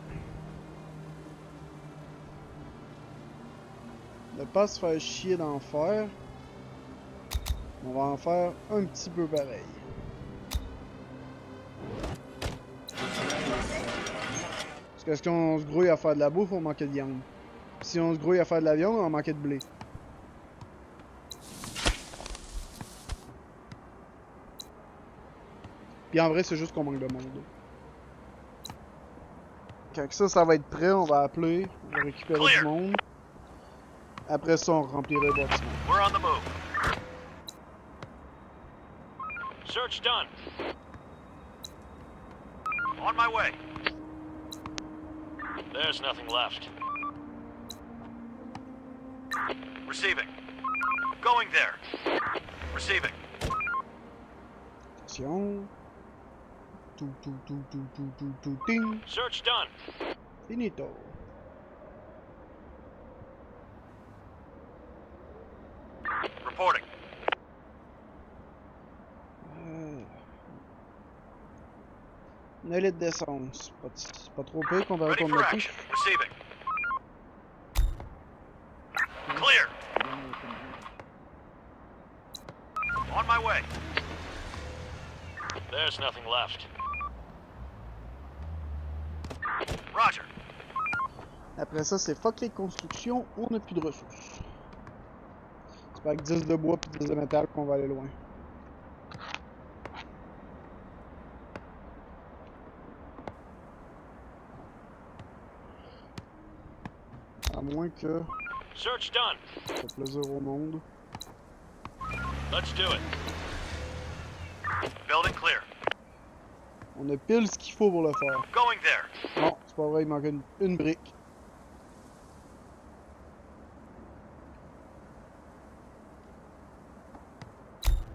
Ne pas se faire chier d'en faire. On va en faire un petit peu pareil. Parce que si on se grouille à faire de la bouffe, on manquait de viande. Si on se grouille à faire de la viande, on manquait de blé. Puis en vrai, c'est juste qu'on manque de monde. Quand ça va être prêt, on va appeler, on va récupérer du monde. Après ça, on remplira le bâtiment. We're on the move. Search done. On my way. There's nothing left. Receiving. Going there. Receiving. Attention. Ting. Search done. Finito. Reporting. Une litre d'essence. C'est pas trop pire qu'on va Ready retourner for là-dessus. action. Receiving. Clear. On my way. There's nothing left. Roger. Après ça, c'est fuck les constructions, on n'a plus de ressources. C'est pas avec 10 de bois et 10 de métal qu'on va aller loin. À moins que Search done. ça fait plaisir au monde. Let's do it. Building clear. On a pile ce qu'il faut pour le faire. Going there. Non, c'est pas vrai, il manque une brique.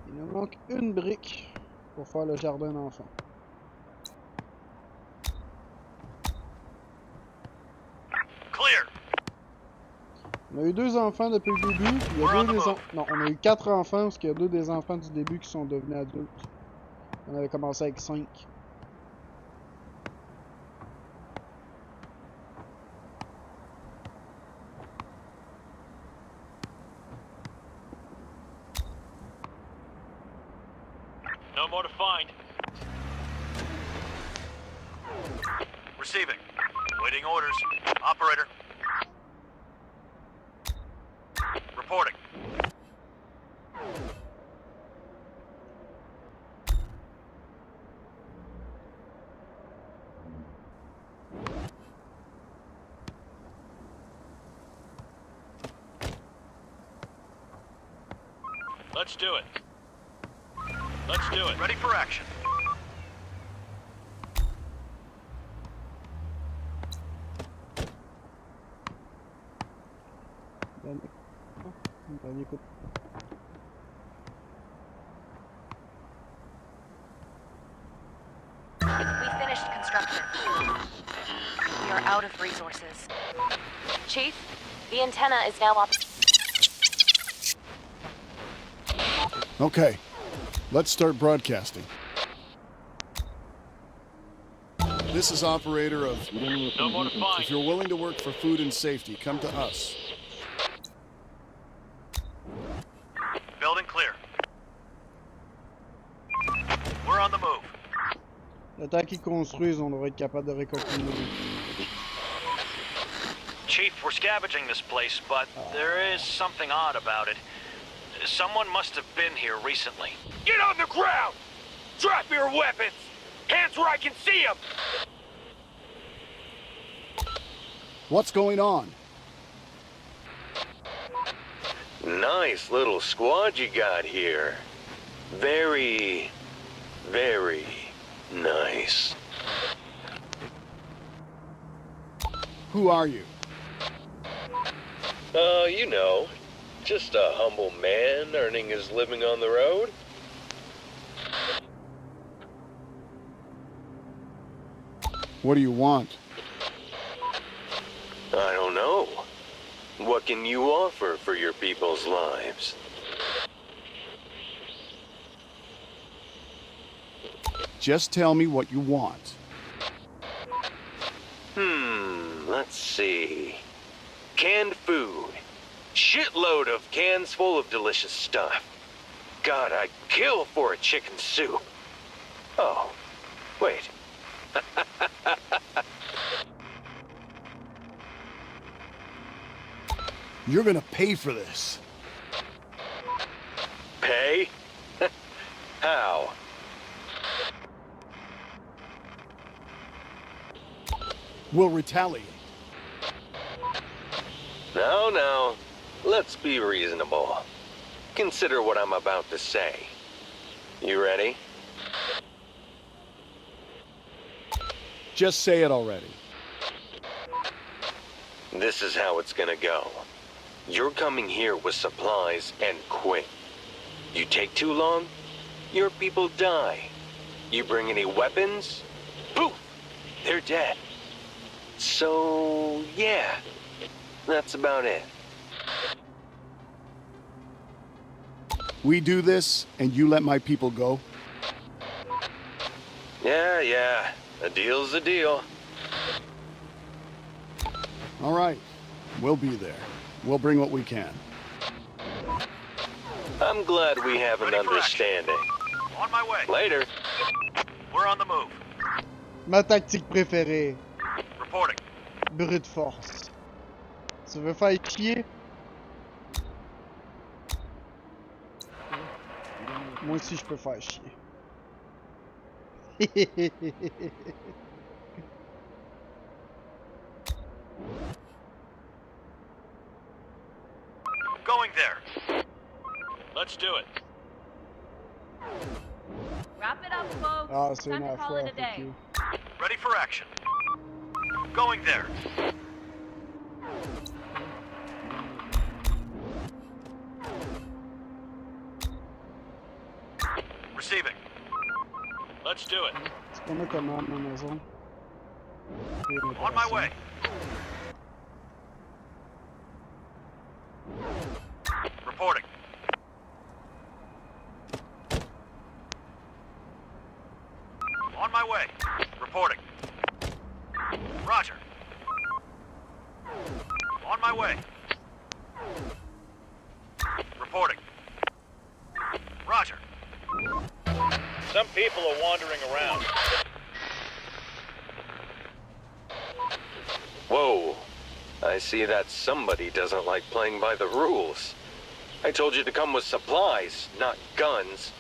Il nous manque une brique pour faire le jardin d'enfants. Clear. On a eu 2 enfants depuis le début. Il y a deux des Non, on a eu 4 enfants parce qu'il y a 2 des enfants du début qui sont devenus adultes. On avait commencé avec 5. No more to find. Receiving. Waiting orders. Operator. Reporting. Let's do it. Let's do it. Ready for action. Dernier coup. We finished construction. We are out of resources. Chief, the antenna is now up. Okay, let's start broadcasting. This is operator of... No more to find. If you're willing to work for food and safety, come to us. Building clear. We're on the move. Le temps qu'ils construisent, on devrait être capable de récolter le nourriture. Chief, we're scavenging this place, but there is something odd about it. Someone must have been here recently. Get on the ground! Drop your weapons! Hands where I can see them! What's going on? Nice little squad you got here. Very, very nice. Who are you? You know, just a humble man earning his living on the road. What do you want? I don't know. What can you offer for your people's lives? Just tell me what you want. Let's see. Canned food. Shitload of cans full of delicious stuff. God, I'd kill for a chicken soup. Oh, wait. You're gonna pay for this. Pay? How? We'll retaliate. Now, let's be reasonable. Consider what I'm about to say. You ready? Just say it already. This is how it's gonna go. You're coming here with supplies and quick. You take too long, your people die. You bring any weapons, poof, they're dead. So, yeah, that's about it. We do this, and you let my people go? Yeah, a deal's a deal. All right. We'll be there. We'll bring what we can. I'm glad we have an Ready for action. understanding. On my way. Later. We're on the move. Ma tactique préférée. Reporting. Brute force. Tu veux faire chier? Moi aussi, je peux faire chier. Going there. Let's do it. Wrap it up, folks. Ah, c'est Time une to call it affaire, a day. fuck you. Ready for action. Going there. Receiving. Let's do it. C'est pas moi comment ma maison. On my way. Reporting. On my way. Reporting. Roger. On my way. Reporting. Roger. Some people are wandering around. Whoa. I see that somebody doesn't like playing by the rules. I told you to come with supplies, not guns.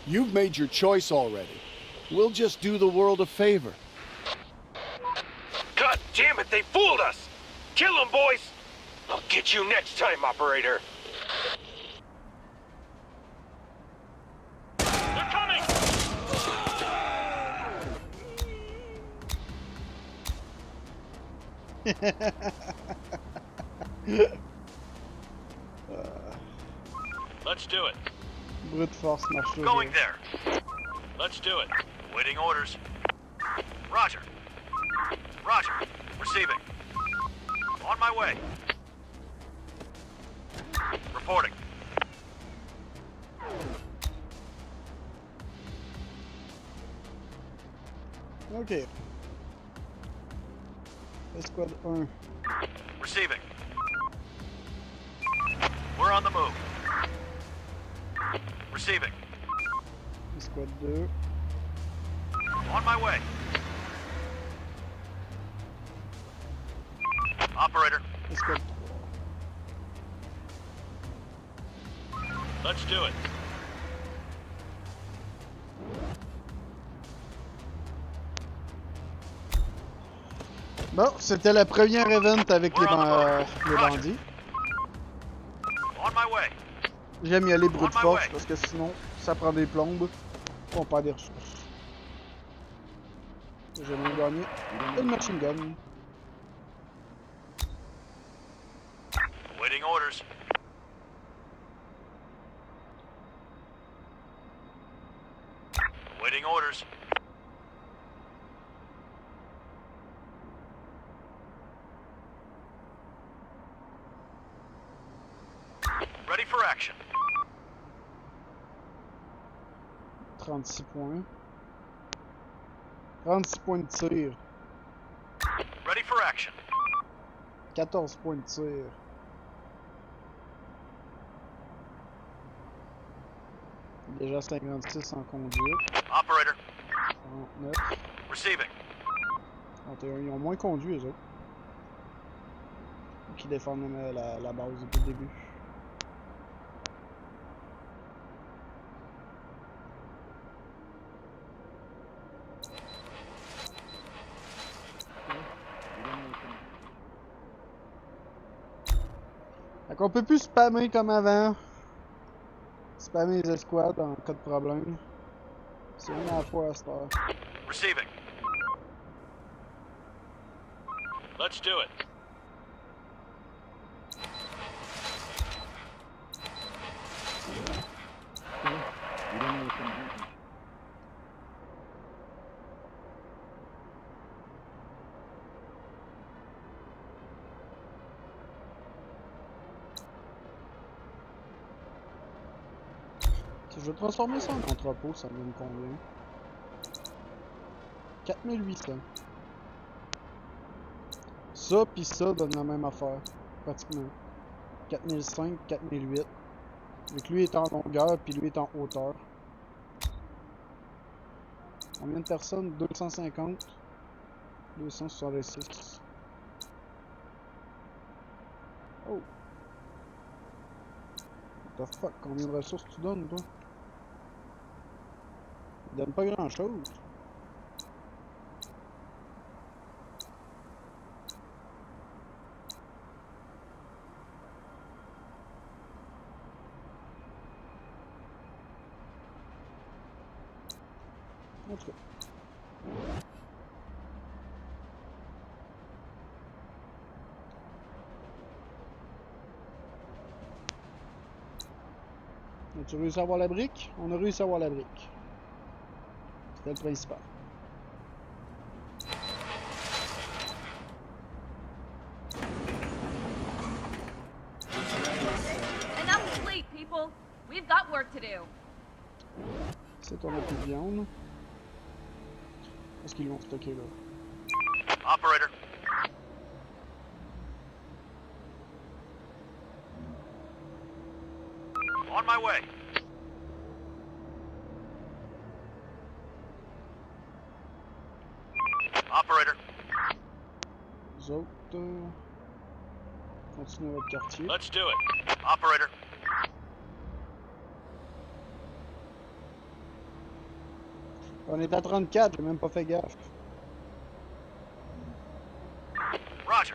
You've made your choice already. We'll just do the world a favor. God damn it, they fooled us! Kill them, boys! I'll get you next time, operator. They're coming! Let's do it. Brute force marche toujours. Going there. Let's do it. Waiting orders. Roger. Roger. Receiving. On my way. Reporting. Ok. Escouade 1. Receiving. We're on the move. Receiving. Escouade 2. On my way. Operator. Escouade 3. Let's do it. Bon, c'était le premier event avec les bandits. On my way. J'aime y aller brute force parce que sinon, ça prend des plombes. On perd des ressources. J'aime bien gagner une machine gun. Waiting orders. Waiting orders. Ready for action. 36 points. 36 points de tir. Ready for action. 14 points de tir. Déjà 56 en conduite. Operator. 49. Receiving. 31. Ils ont moins conduit, eux autres. Qui défendent la base depuis le début. Fait qu'on peut plus spammer comme avant. Spammer les escouades en cas de problème. C'est une à la fois à cette heure. Receiving. Let's do it. Si je veux transformer ça en entrepôt, ça me donne combien? 4800. Ça pis ça donne la même affaire, pratiquement. 4005, 4008. Vu que lui est en longueur puis lui est en hauteur. Combien de personnes? 250. 266. Oh! What the fuck? Combien de ressources tu donnes, toi? Il donne pas grand chose. En tout cas. As-tu réussi à avoir la brique? On a réussi à avoir la brique. C'était le principal. Enough sleep, people. We've got work to do. C'est on a plus de viande. Est-ce qu'ils vont stocker là? Operator. On my way. Operator. Les autres, continuez votre quartier. Let's do it. Operator. On est à 34, j'ai même pas fait gaffe. Roger.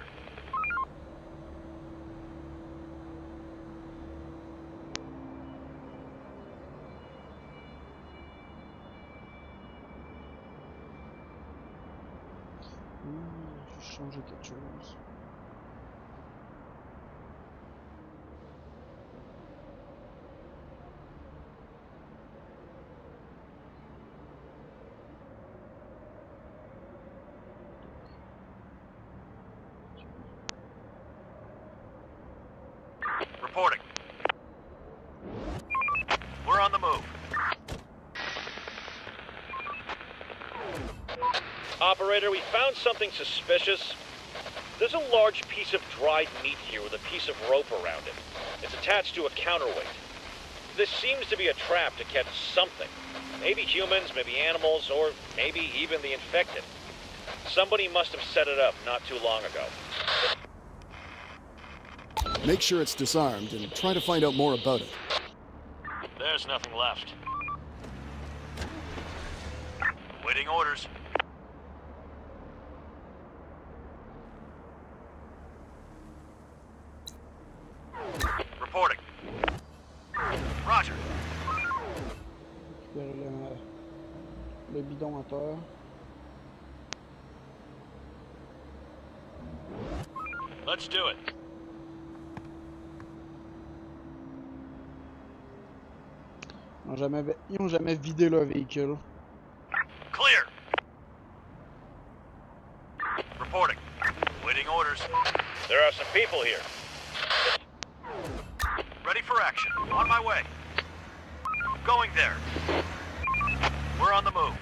Je vais changer quelque chose. Reporting. We're on the move. Operator, we found something suspicious. There's a large piece of dried meat here with a piece of rope around it. It's attached to a counterweight. This seems to be a trap to catch something. Maybe humans, maybe animals, or maybe even the infected. Somebody must have set it up not too long ago. Make sure it's disarmed and try to find out more about it. There's nothing left. Waiting orders. Reporting. Roger. Récupérer le bidon en terre. Let's do it. Ils ont jamais vidé leur véhicule. Clear. Reporting. Waiting orders. There are some people here. Ready for action. On my way. Going there. We're on the move.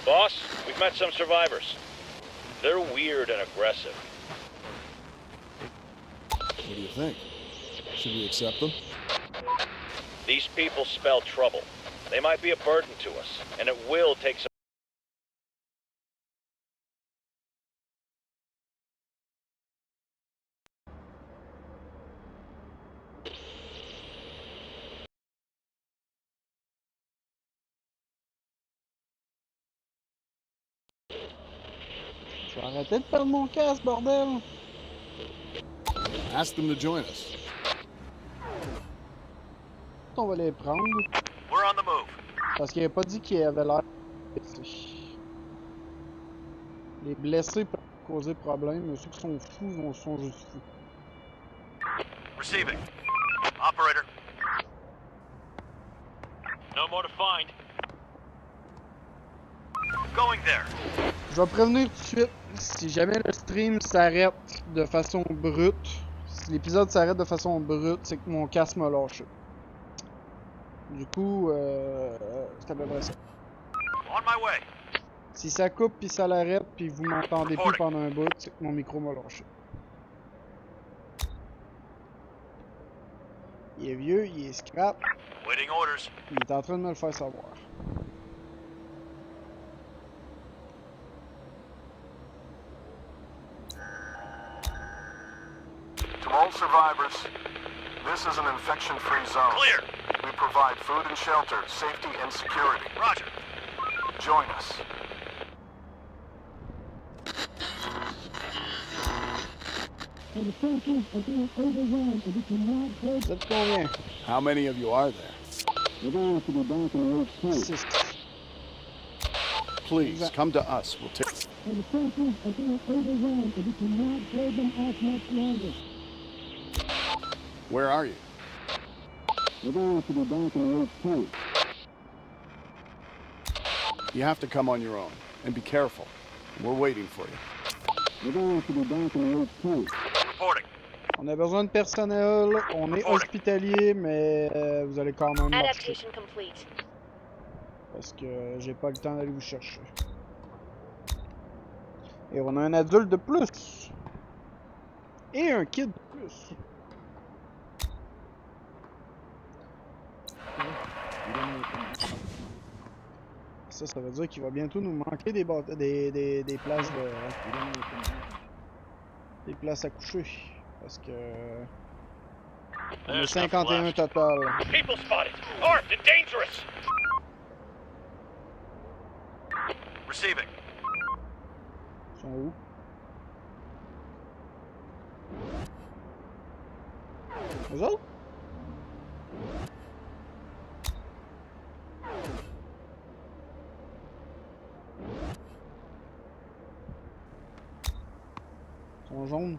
Boss, we've met some survivors. They're weird and aggressive. What do you think? Should we accept them? These people spell trouble. They might be a burden to us, and it will take some... Je vais arrêter de perdre mon casque, bordel! Ask them to join us. On va les prendre. We're on the move. Parce qu'il n'a pas dit qu'il avait l'air. Les blessés peuvent causer problème, mais ceux qui sont fous sont juste fous. Receiving. Operator. No more to find. Going there. Je vais prévenir tout de suite, si jamais le stream s'arrête de façon brute, si l'épisode s'arrête de façon brute, c'est que mon casque m'a lâché. Du coup, c'est à peu près ça. On my way. Si ça coupe puis ça l'arrête puis vous m'entendez plus pendant un bout, c'est que mon micro m'a lâché. Il est vieux, il est scrap, Waiting orders. il est en train de me le faire savoir. To all survivors, this is an infection-free zone. Clear. We provide food and shelter, safety and security. Roger. Join us. Vous êtes combien? How many of you are there? 6. Please, come to us. We'll take... Where are you? You have to come on your own. And be careful. We're waiting for you. Reporting. On a besoin de personnel, on est hospitalier, mais vous allez quand même marcher. Adaptation complete. Parce que j'ai pas le temps d'aller vous chercher. Et on a un adulte de plus. Et un kid de plus. Ça veut dire qu'il va bientôt nous manquer des places de... des places à coucher. Parce que... on est 51 total. People spotted! Armed and dangerous! Receiving. Ils sont où? Eux autres? Ils sont jaunes.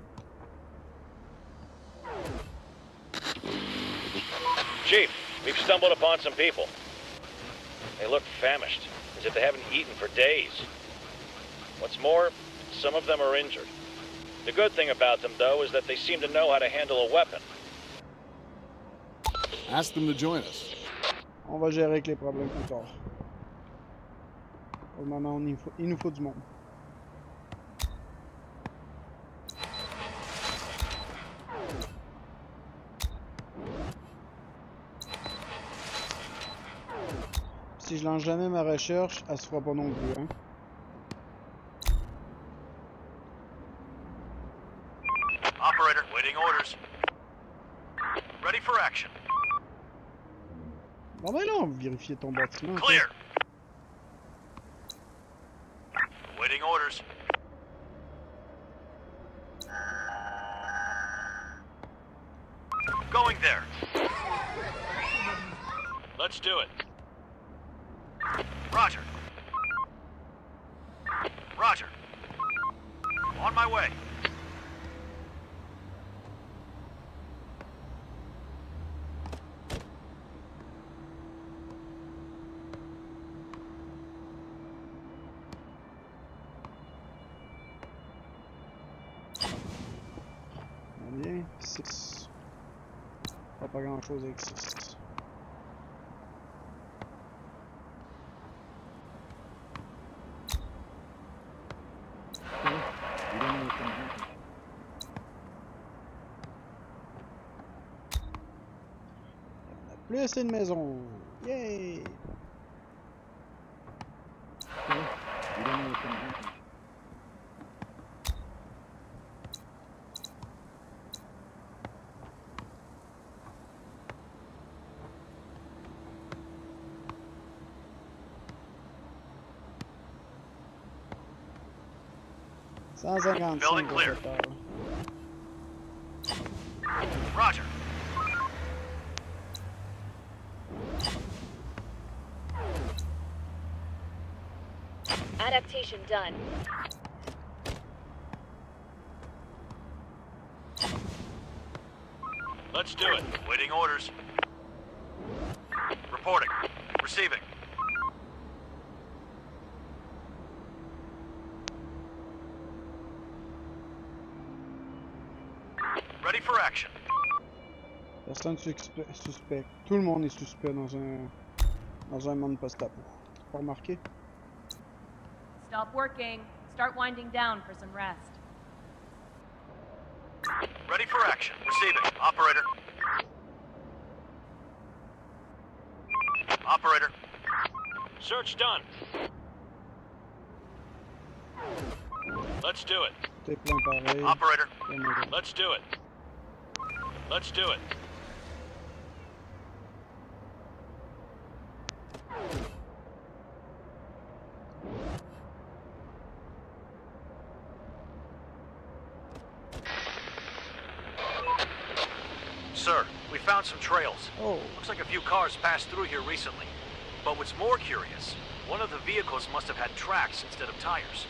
Chief, we've stumbled upon some people. They look famished, as if they haven't eaten for days. What's more, some of them are injured. The good thing about them, though, is that they seem to know how to handle a weapon. Ask them to join us. On va gérer avec les problèmes plus tard. Au moment, il nous faut du monde. Si je lance jamais ma recherche, elle se fera pas non plus, hein. Operator, waiting orders. Ready for action. Bon ben là, on va vérifier ton bâtiment. Clear. Waiting orders. Going there. Let's do it. Roger. Roger. On my way. Combien? 6. Pas grand chose avec 6. Plus une maison. Yay! Building clear. Roger. Adaptation done. Let's do it. Waiting orders. Reporting. Receiving. Ready for action. Personne suspect. Tout le monde est suspect dans un monde post-apo. Pas remarqué? Stop working. Start winding down for some rest. Ready for action. Receiving. Operator. Operator. Search done. Let's do it. T'es plein pareil. Operator. Let's do it. Let's do it. Sir, we found some trails. Oh. Looks like a few cars passed through here recently. But what's more curious, one of the vehicles must have had tracks instead of tires.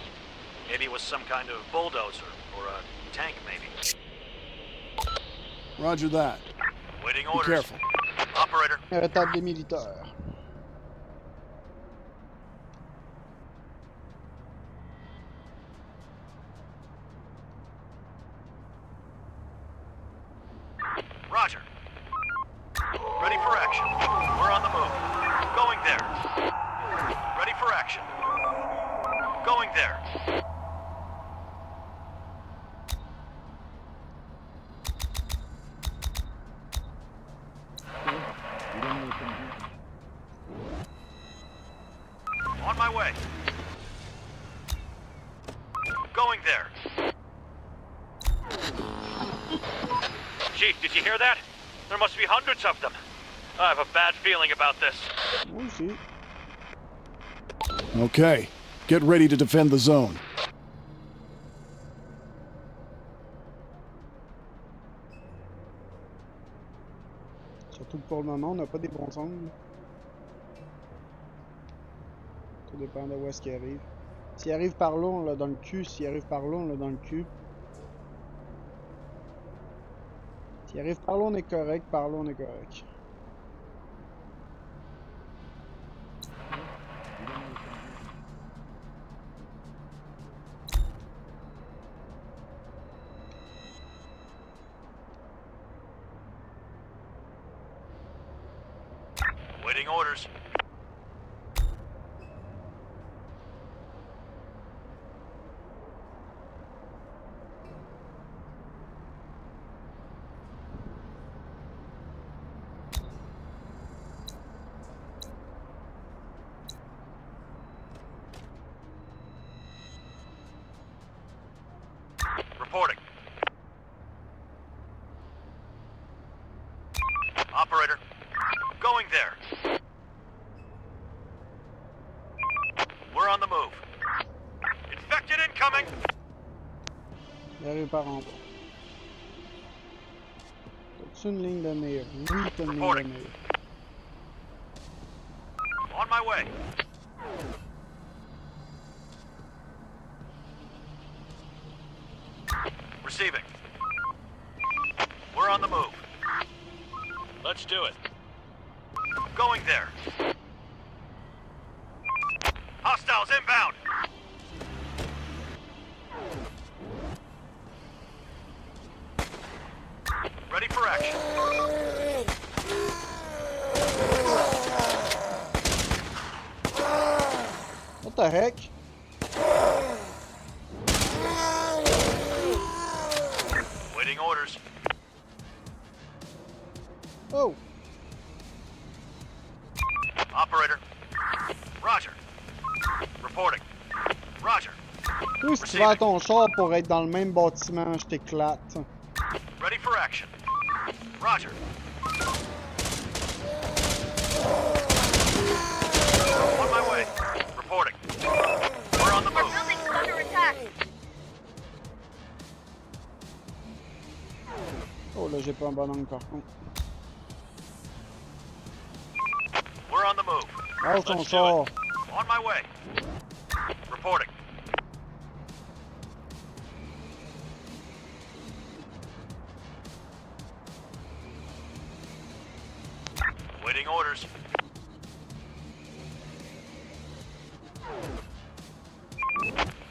Maybe it was some kind of bulldozer, or a tank maybe. Roger that. Waiting Be orders. careful. Operator. Arrêtable des militaires. Roger. Ready for action. We're on the move. Going there. Ready for action. Going there. On my way. Going there. Chief, did you hear that? There must be hundreds of them. I have a bad feeling about this. Moi aussi. Okay. Get ready to defend the zone. Surtout que pour le moment, on n'a pas des bons angles. Tout dépend de où est-ce qu'il arrive. S'il arrive par là, on l'a dans le cul. S'il arrive par là, on l'a dans le cul. S'il arrive par là, on est correct. Par là, on est correct. Waiting orders. Operator, going there. We're on the move. Infected incoming! Il arrive par en bas. T'as-tu une ligne de mire? Oui, t'as une ligne de mire. On my way. Receiving. We're on the move. Let's do it. Going there. Hostiles inbound. Ready for action. What the heck? Waiting orders. Oh! Operator. Roger. Reporting. Roger. Oui, si tu vas à ton char pour être dans le même bâtiment, je t'éclate. Ready for action. Roger. On my way. Reporting. We're on the move. Our building is under attack. Oh là, j'ai pas un bon angle par contre. We're on the move. Lâche ton Let's do char. it. On my way. Reporting. Waiting orders.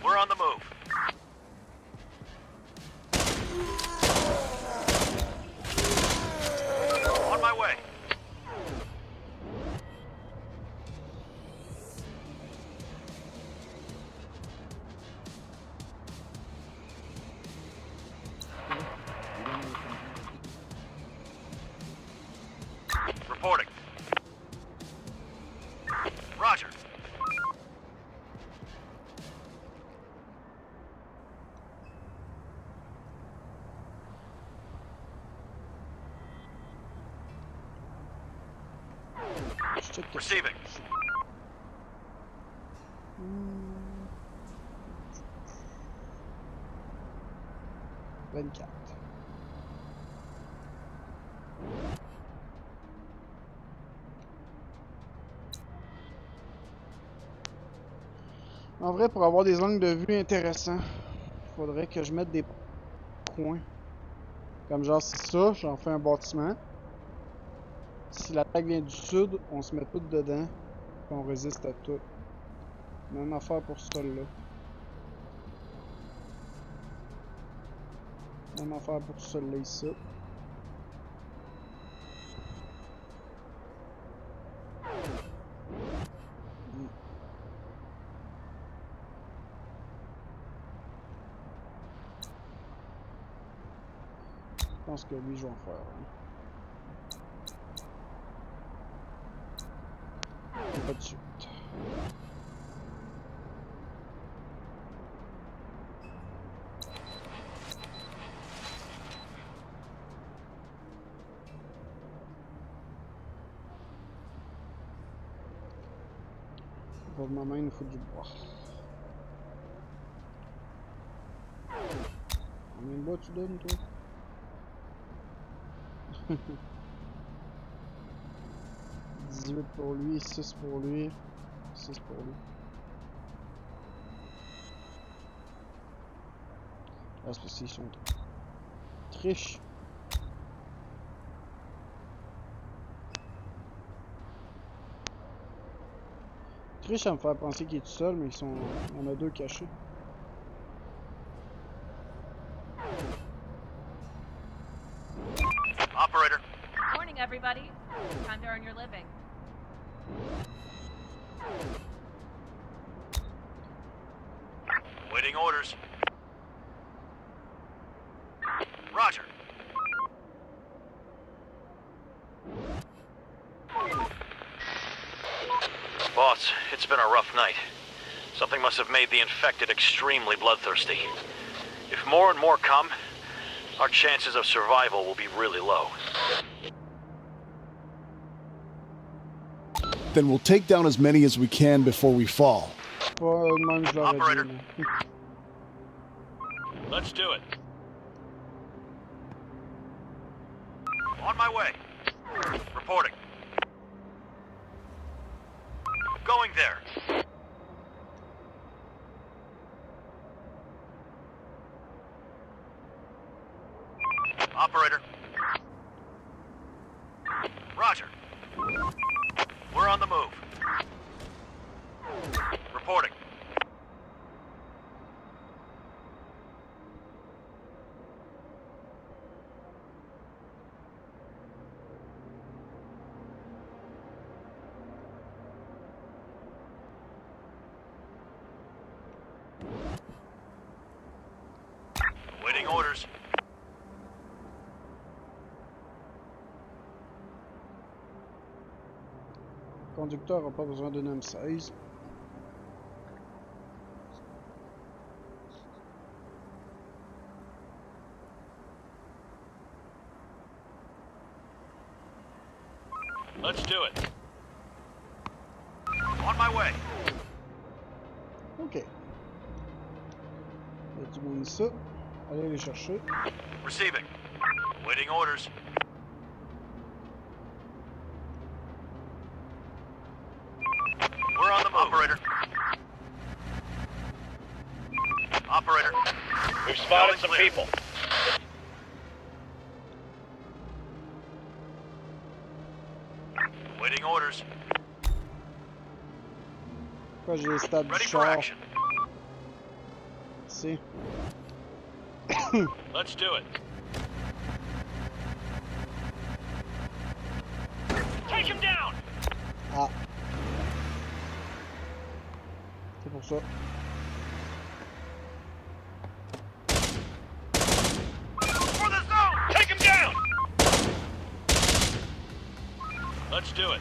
We're on the move. On my way. Reporting. Roger. Je check. Receiving. Hmm. 24. En vrai, pour avoir des angles de vue intéressants, faudrait que je mette des points. Comme genre, c'est ça, j'en fais un bâtiment. Si l'attaque vient du sud, on se met tout dedans. Puis on résiste à tout. Même affaire pour celle-là. Même affaire pour celle-là ici. Je pense que lui, je vais en faire un. Pas de suite. Pour le moment, il nous faut du bois. Combien de bois tu donnes, toi? 18 pour lui, 6 pour lui, 6 pour lui. Ah, c'est parce qu'ils sont triches. Triche à me faire penser qu'il est tout seul, mais ils sont. Il y en a deux cachés. Operator. Morning, everybody. Time to earn your living. Waiting orders. Roger. Boss, it's been a rough night. Something must have made the infected extremely bloodthirsty. If more and more come, our chances of survival will be really low. Then we'll take down as many as we can before we fall. Pas de même, je l'aurais Operator. dit. mais- Let's do it. On my way. Reporting. Going there. Operator. Roger. We're on the move. Reporting. Waiting orders. Le conducteur n'a pas besoin d'une M16. Let's do it. On my way. Ok. Il y a du monde ici. Allez les chercher. Receiving. Waiting orders. We're on the move. Operator. Operator. We've spotted Building some clear. people. Waiting orders. Pourquoi j'ai les stats du Ready for char action. ici? Let's do it. Take him down. Ah. C'est pour ça. For the zone! Take him down. Let's do it.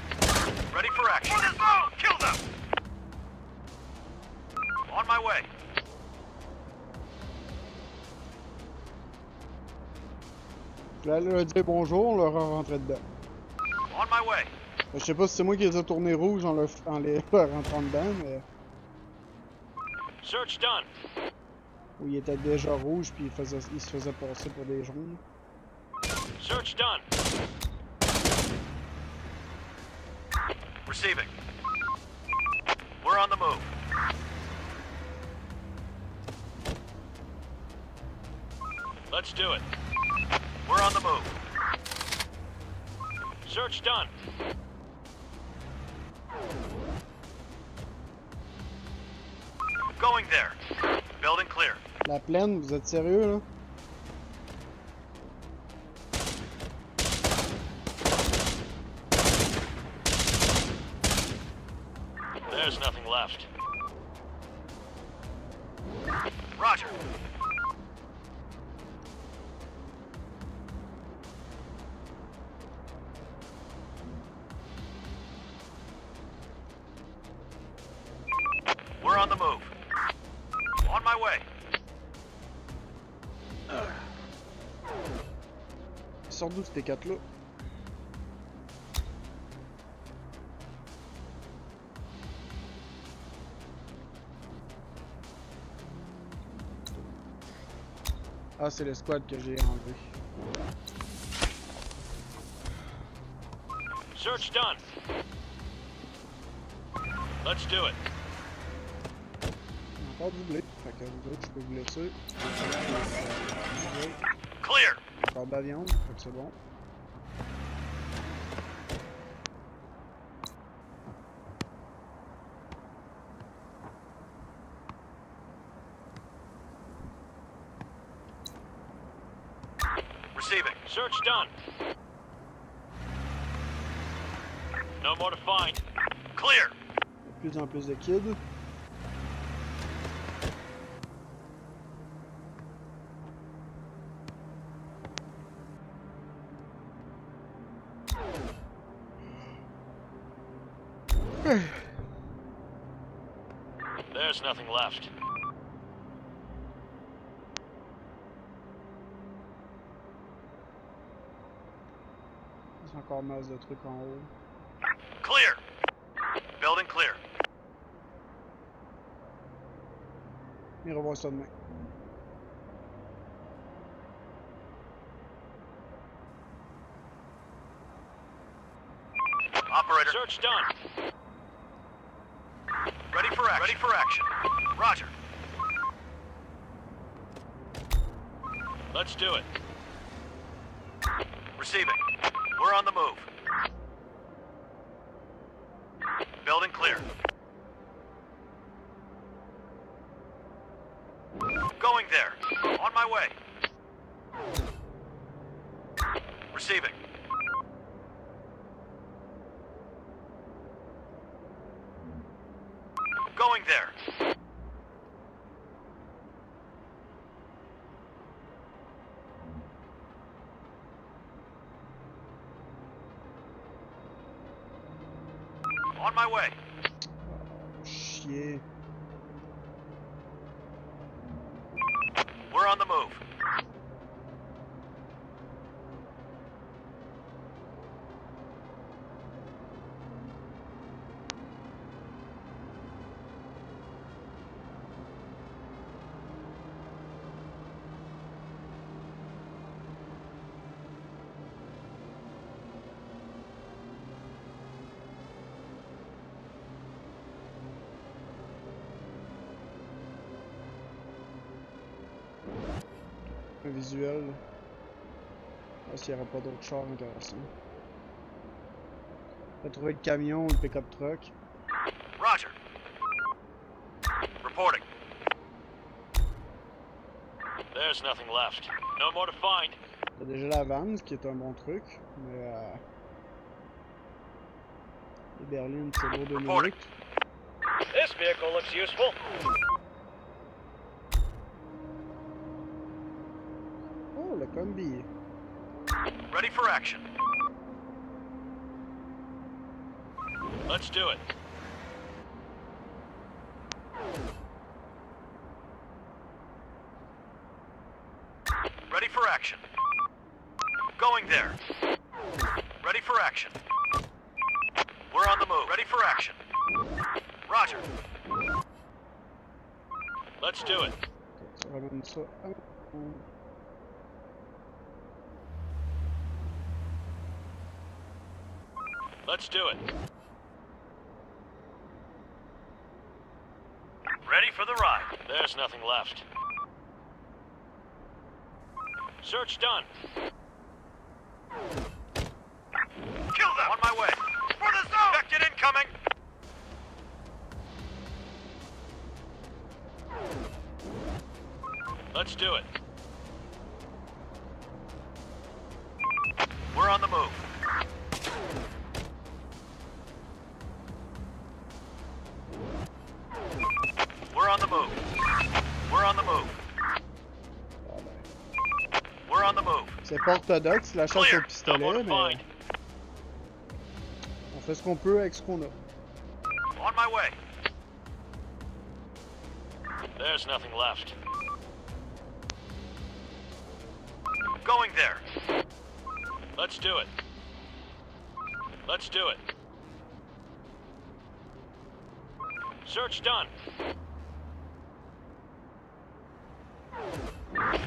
Ready for action. For the zone! Kill them! On my way. Je vais aller leur dire bonjour, on leur a rentré dedans. On my way. Je sais pas si c'est moi qui les ai tournés rouges en, en les leur rentrant dedans, mais... Search done. Ou ils étaient déjà rouges puis ils se faisaient passer pour des jaunes. Search done. Receiving. We're on the move. Let's do it. We're on the move. Search done. Going there. Building clear. La plaine, vous êtes sérieux là? There's nothing left. Roger. We're on the move. On my way. Ils sortent d'où ces quatre là? Ah, c'est le squad que j'ai enlevé. Search done. Let's do it. Encore doublé, fait que vous autres, je peux vous laisser. Clear. Encore de la viande, fait que c'est bon. Receiving. Search done. No more to find. Clear. De plus en plus de kids. There's nothing left. Il y a encore masse de trucs en haut. Clear. Building clear. Et revois ça demain. Operator. Search done. Ready for action. Ready for action. Roger. Let's do it. Receiving. We're on the move. Building clear. Going there. On my way. Receiving. Going there. On my way. Chier. We're on the move. Un visuel. Parce qu'il n'y aura pas d'autres chars intéressants. On va trouver le camion, le pick-up truck. Roger. Reporting. There's nothing left. No more to find. Il y a déjà la vanne, ce qui est un bon truc, mais les berlines, c'est lourd de minutes. This vehicle looks useful. Oh, le combi. Ready for action. Let's do it. Ready for action. Going there. Ready for action. We're on the move. Ready for action. Roger. Let's do it. Ça ramène ça. Let's do it. Ready for the ride. There's nothing left. Search done. Kill them! On my way. For the zone! Vected incoming! Let's do it. We're on the move. We're on the move. We're on the move. We're on the move. C'est pas orthodoxe la chasse au pistolet, mais on fait ce qu'on peut avec ce qu'on a. On my way. There's nothing left. Going there. Let's do it. Let's do it. Search done.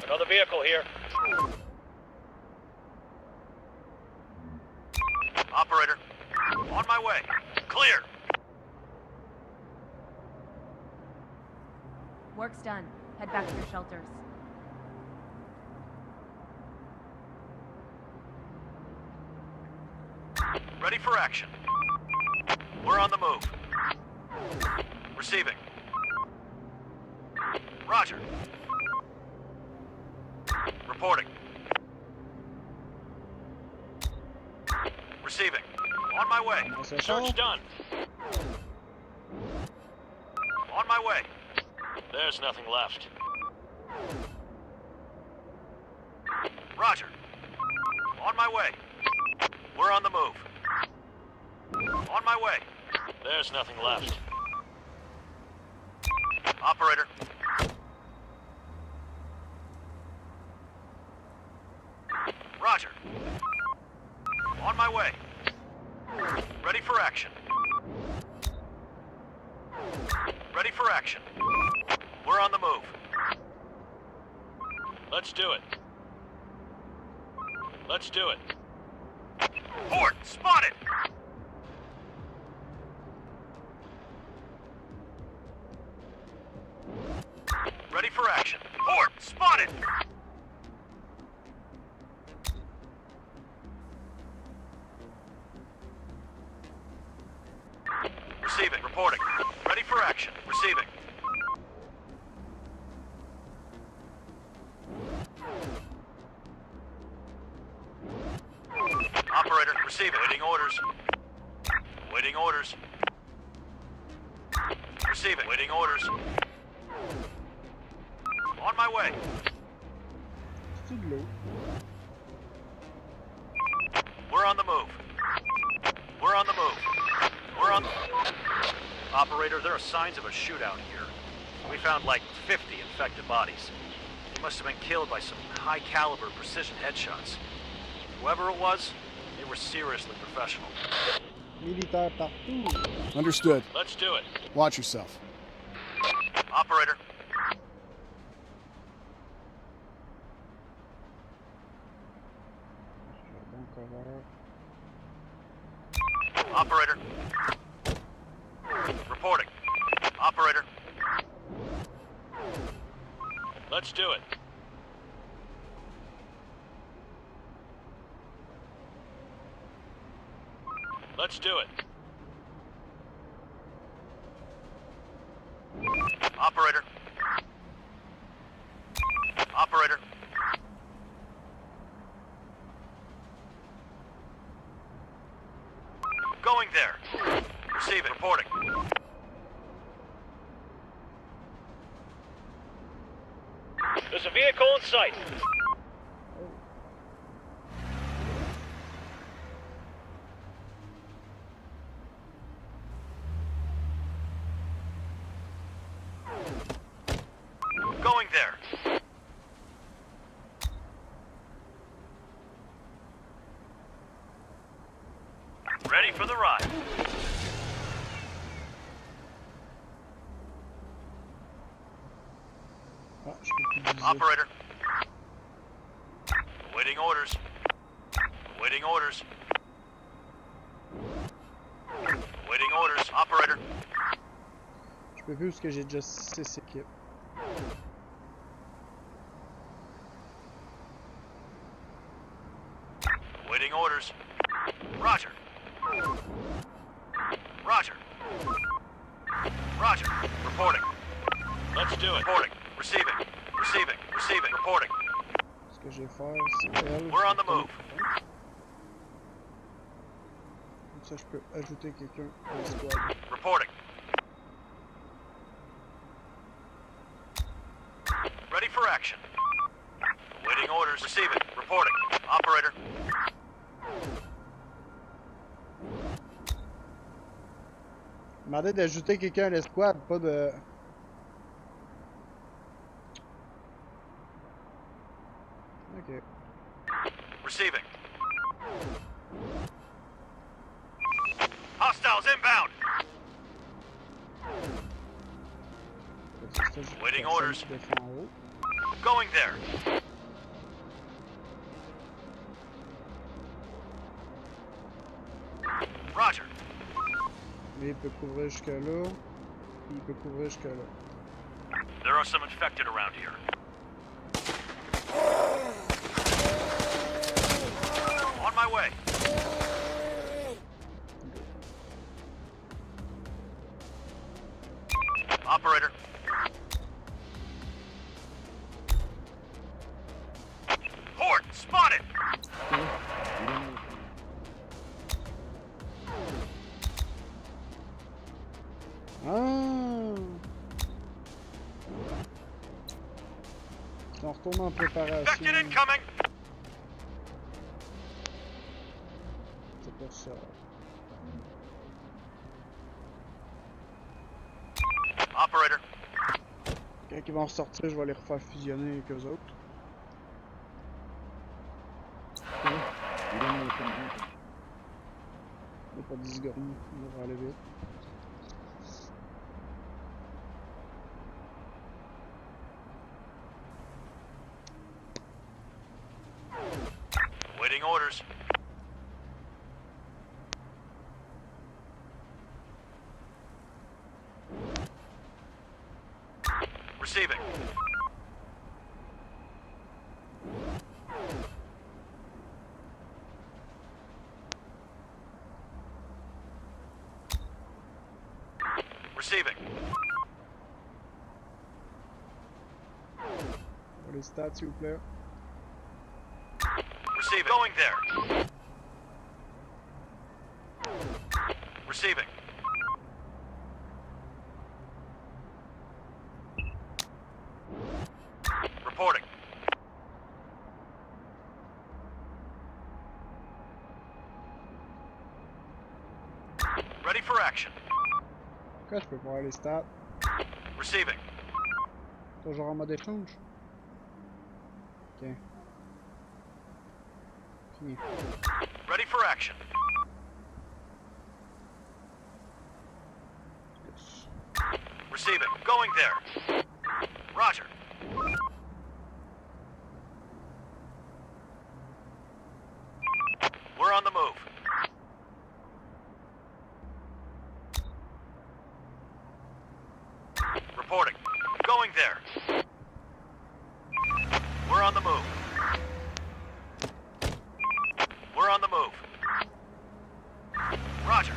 Another vehicle here. Operator. On my way. Clear. Work's done. Head back to your shelters. Ready for action. We're on the move. Receiving. Roger. Reporting. Receiving. On my way. Search done. On my way. There's nothing left. Roger. On my way. We're on the move. On my way. There's nothing left. Operator. Roger. On my way. Ready for action. Ready for action. We're on the move. Let's do it. Let's do it. Horde, spotted! Ready for action. Horde, spotted! Receiving, reporting. Ready for action. Receiving. Operator, receiving. Waiting orders. Waiting orders. Receiving. Waiting orders. On my way. C'est de l'eau. We're on the move. We're on the move. We're on... Operator, there are signs of a shootout here. We found like 50 infected bodies. They must have been killed by some high-caliber precision headshots. Whoever it was, they were seriously professional. Militaire partout. Understood. Let's do it. Watch yourself. Operator. Operator. Reporting. Operator. Let's do it. Let's do it. Operator. Operator. Going there. Receiving. Reporting. There's a vehicle in sight. Going there. Ready for the ride. Ah, je peux plus viser. Operator. Waiting orders. Waiting orders. Waiting orders. Operator. Je peux plus parce que j'ai déjà 6 équipes. Waiting orders. Roger. Roger. Roger. Reporting. Let's do it. Reporting. Receiving. Receiving. Receiving. Reporting. Ce que je vais faire, c'est elle. We're on the move. Comme ça, je peux ajouter quelqu'un à la squad. Reporting. Ready for action. Waiting orders. Receiving. Reporting. Operator. Demandez d'ajouter quelqu'un à l'escouade, pas de... Ok. Receiving. Hostiles inbound. Ça, j'ai Waiting personne orders. qui défend en haut. Going there. Roger. Lui, il peut couvrir jusque là. Puis il peut couvrir jusque là. There are some infected around here. On my way. Operator. Horde, spotted! Ah! On retourne en préparation. Infected incoming! C'est pour ça. Operator. Quand ils vont ressortir, je vais les refaire fusionner avec eux autres. Il n'y a pas de 10 secondes, on va aller vite. Receiving. Receiving. What is that, s'il vous plaît? Receiving. Going there. Receiving. Reporting. Ready for action. Pourquoi je peux voir les stats? Receiving. Toujours en mode échange? Ok. Fini. Ready for action. Yes. Receiving. Going there. Roger. We're on the move. Reporting. Going there. We're on the move. We're on the move. Roger.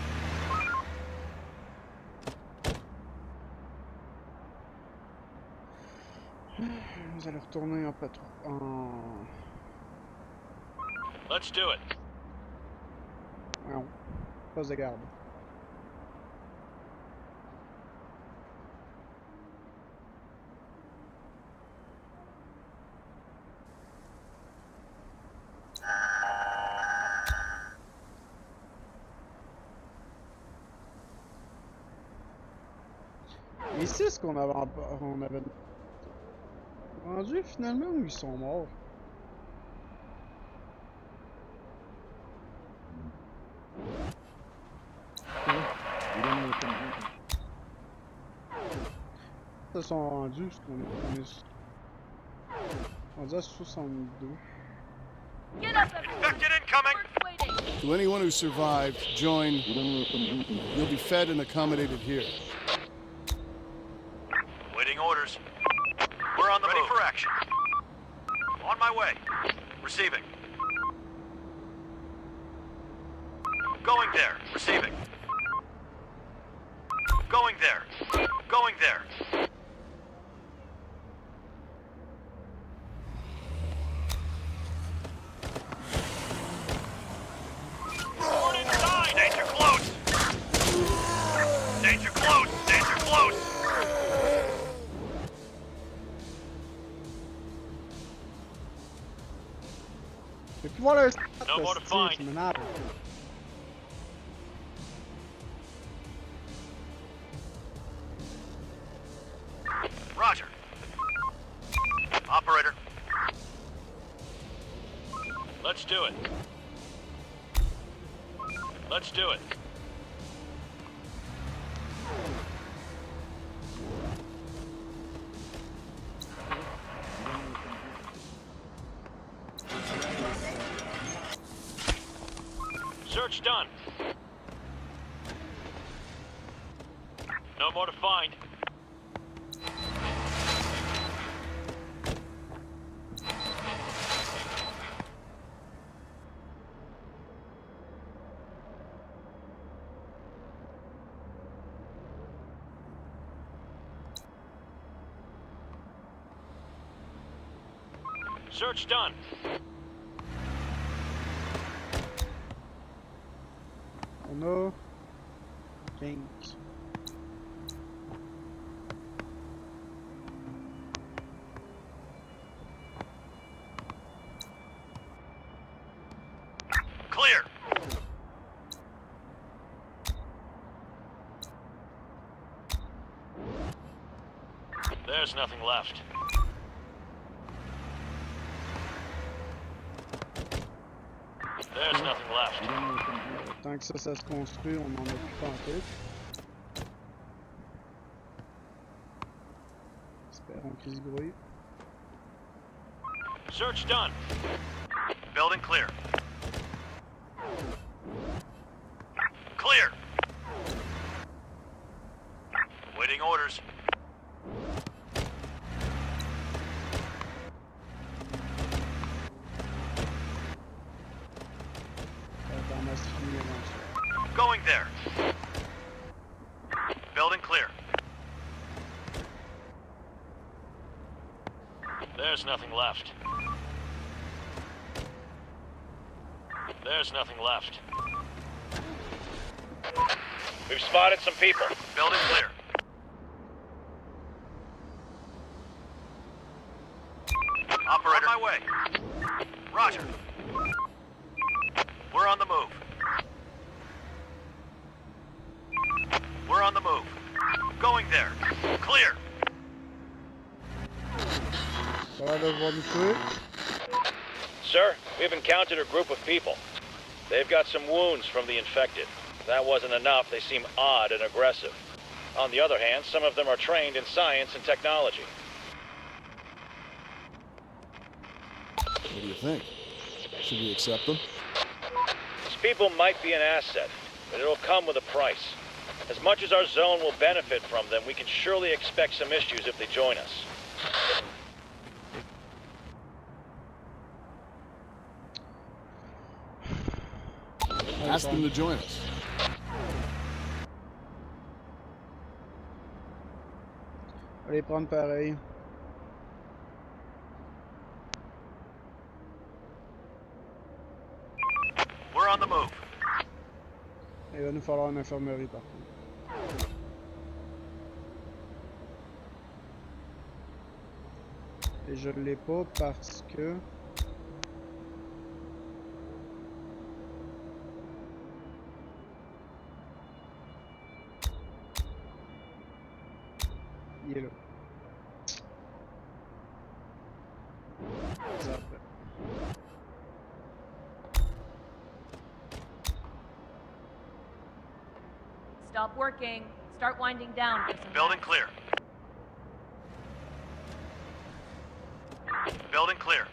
Vous allez retourner en patrouille. En... Let's do it. Non. Poste de garde. Les 6 qu'on avait rendu finalement ou ils sont morts? Ils sont rendus ce qu'on est rendu à 62. Get up, everyone! Infected incoming! First waiting! To anyone who survived, join. You'll be fed and accommodated here. Waiting orders. We're on the move. Ready for action. On my way. Receiving. Going there. Receiving. Going there. Going there. Warning sign! Danger close! Danger close! Danger close! Je peux plus voir le stat, No more to c'est find. m'énerve. Roger. Operator. Let's do it. Let's do it. Search done. No more to find. Search done. On a 15. Clear. There's nothing left. There's nothing left. Tant que ça se construit, on en a plus pantoute. Espérons qu'il se grouille. Search done. Building clear. Clear. Waiting orders. c'est fini avant ça. Going there. Building clear. There's nothing left. There's nothing left. We've spotted some people. Building clear. Operator. On my way. Roger. We're on the move. We're on the move. Going there. Clear. Ça va devoir nous tuer. Sir, we've encountered a group of people. They've got some wounds from the infected. If that wasn't enough, they seem odd and aggressive. On the other hand, some of them are trained in science and technology. What do you think? Should we accept them? These people might be an asset, but it'll come with a price. As much as our zone will benefit from them, we can surely expect some issues if they join us. Ask them to join us. On va les prendre pareil. We're on the move. Il va nous falloir une infirmerie par contre. Et je l'ai pas parce que... Il est là. Ça après. Stop working. Start winding down for some Building rest. clear. Building clear.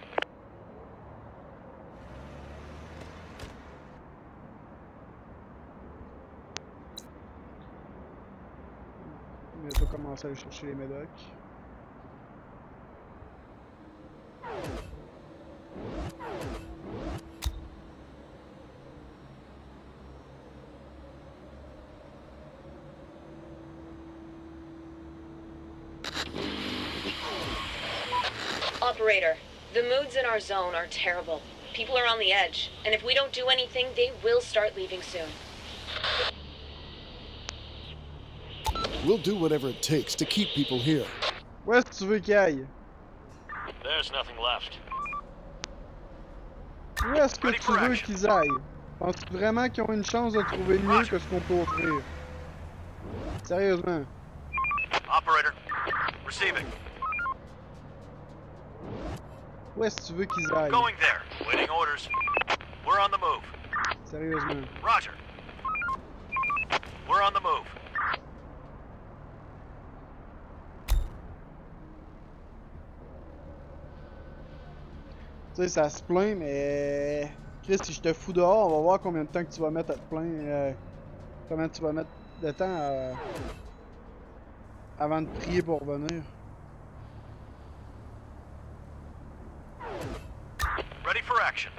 On va commencer à aller chercher les médocs. Operator, the moods in our zone are terrible. People are on the edge, and if we don't do anything, they will start leaving soon. We'll do whatever it takes to keep people here. Où est-ce que tu veux qu'ils aillent? There's nothing left. Où est-ce que Ready tu for veux action. qu'ils aillent? Penses-tu vraiment qu'ils ont une chance de trouver mieux que ce qu'on peut offrir? Sérieusement. Operator. Receiving. Où est-ce que tu veux qu'ils aillent? Going there. Waiting orders. We're on the move. Sérieusement. Roger. We're on the move. Tu sais, ça se plaint, mais... Chris, si je te fous dehors, on va voir combien de temps que tu vas mettre à te plaindre. Combien tu vas mettre de temps avant de prier pour revenir. Ready for action.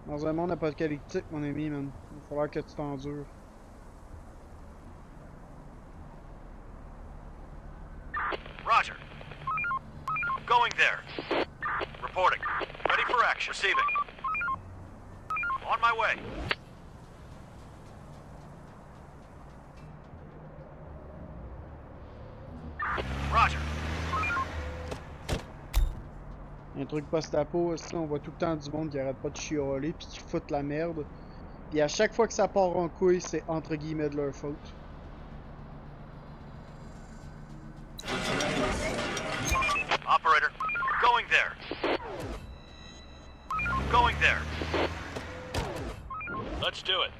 Dans un monde apocalyptique, mon ami, man. Il va falloir que tu t'endures. Roger. Going there. Reporting. Ready for action. Receiving. On my way. Roger. Un truc post-apo, aussi, on voit tout le temps du monde qui arrête pas de chialer pis qui fout la merde. Pis à chaque fois que ça part en couille, c'est entre guillemets de leur faute. Operator. Going there. Going there. Let's do it.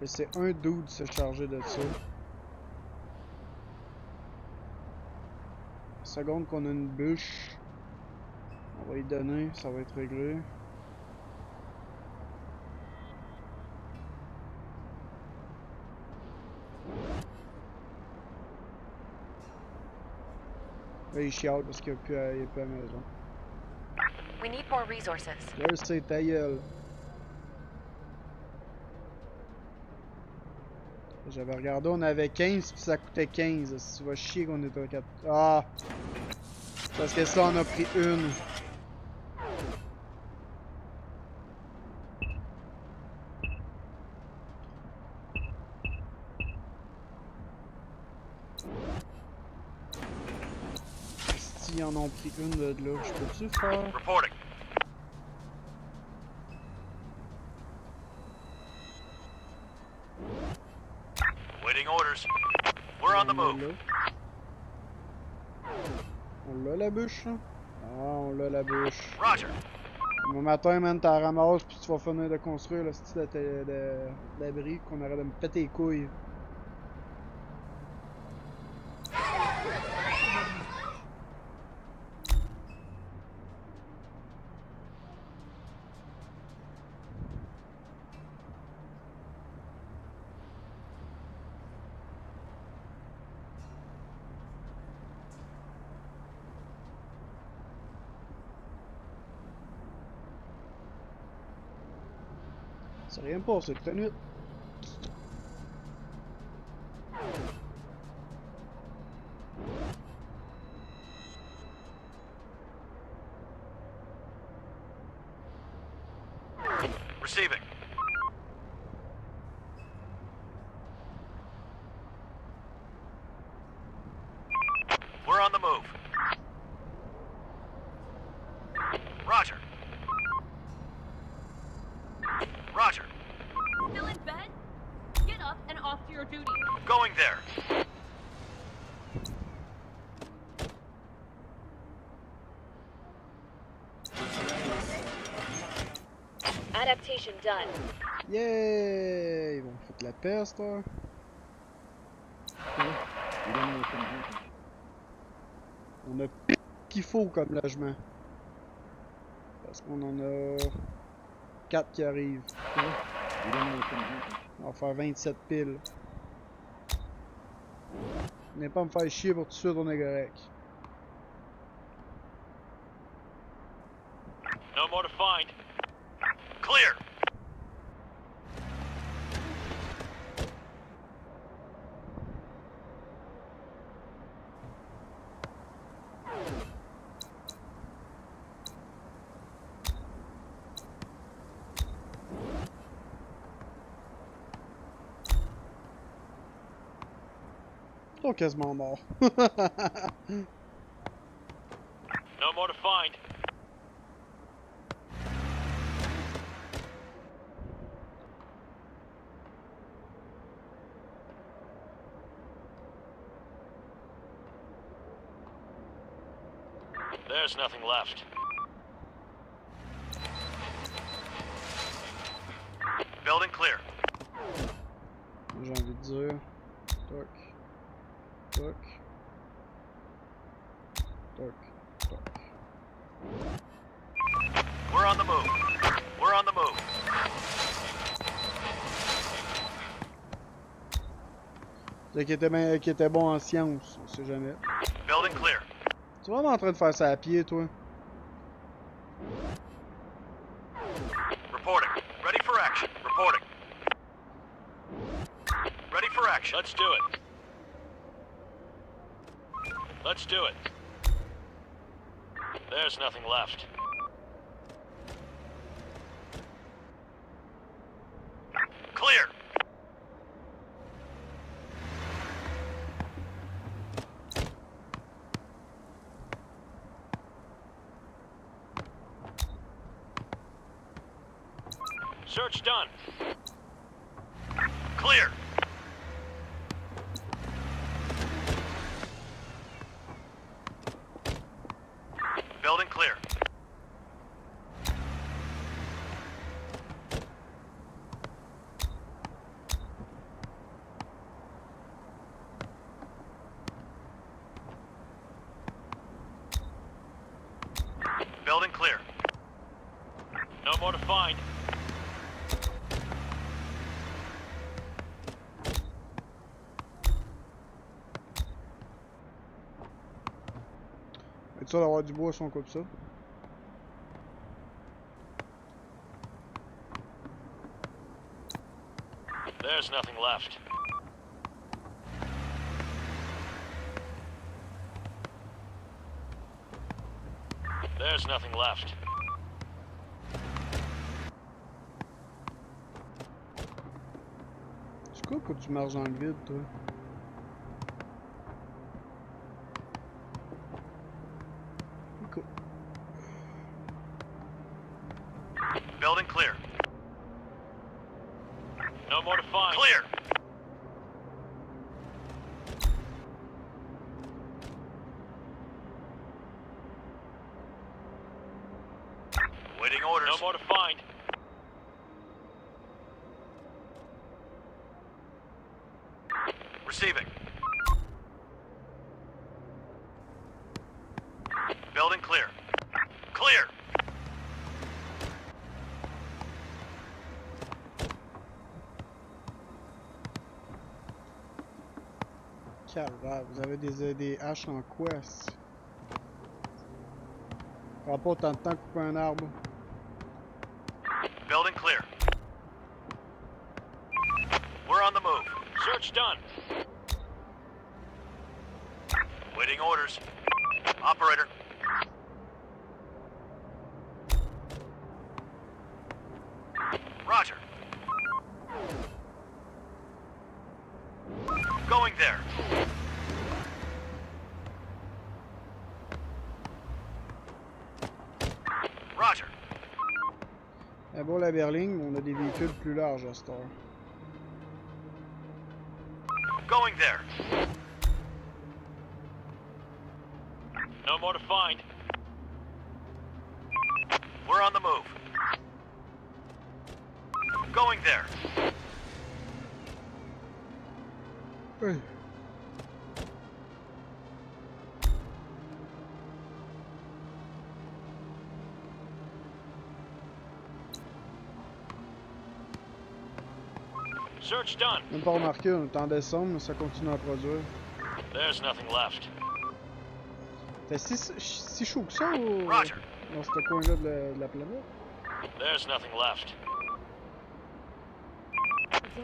Laisser un dude se charger de ça. seconde qu'on a une bûche. On va y donner, ça va être réglé. Là, il chiale parce qu'il n'y a plus à la maison. We need more resources. Là, c'est ta gueule. J'avais regardé, on avait 15 puis ça coûtait 15. Si tu vas chier qu'on est à 4. Ah! Parce que ça, on a pris une. Si en ont pris une de là, je peux-tu faire? Reporting. Waiting orders. We're on the move. On l'a la bûche, là? Ah, on l'a la bûche. Roger. Demain matin, man, t'en ramasses puis tu vas finir de construire le style d'abri qu'on aurait de me péter les couilles. C'est rien passé cette nuit. Receiving. We're on the move. Roger. Roger. Still in bed? Get up and off to your duty. Going there. Adaptation done. Yeah! Ils vont me foutre la peste, là. On a pire qu'il faut comme logement. Parce qu'on en a 4 qui arrivent. On va faire 27 piles. Venez pas me faire chier pour tout de suite, on est correct. No more to find. Clear. Ils sont quasiment morts. No more to find. There's nothing left. Building clear. J'ai envie de dire. Toc. Toc. Toc. Toc. We're on the move. We're on the move. C'est qui était bon en sciences, on sait jamais. Building clear. Tu es vraiment en train de faire ça à pied, toi? Reporting. Ready for action. Reporting. Ready for action. Let's do it. Let's do it. There's nothing left. Clear. Search done. Clear. Building clear. find. Es-tu sûr d'avoir du bois si on coupe ça? There's nothing left. There's nothing left. Tu coupes ou tu marches dans le vide, toi? Coupe. Building clear. No more to find. Clear! Waiting orders. No more to find. Receiving. Building clear. Clear! Calvaire, vous avez des haches en quoi? Ça prend pas autant de temps de couper un arbre. Building clear. We're on the move. Search done. Waiting orders. Operator. Roger. Going there. Roger. Bon, la berline, on a des véhicules plus larges à cette heure. Going there. No more to find. We're on the move. Going there. Hey. Search done. Même pas remarqué, on est en décembre, mais ça continue à produire. There's nothing left. Fait si chaud que ça Roger. dans ce coin-là de la planète? There's nothing left.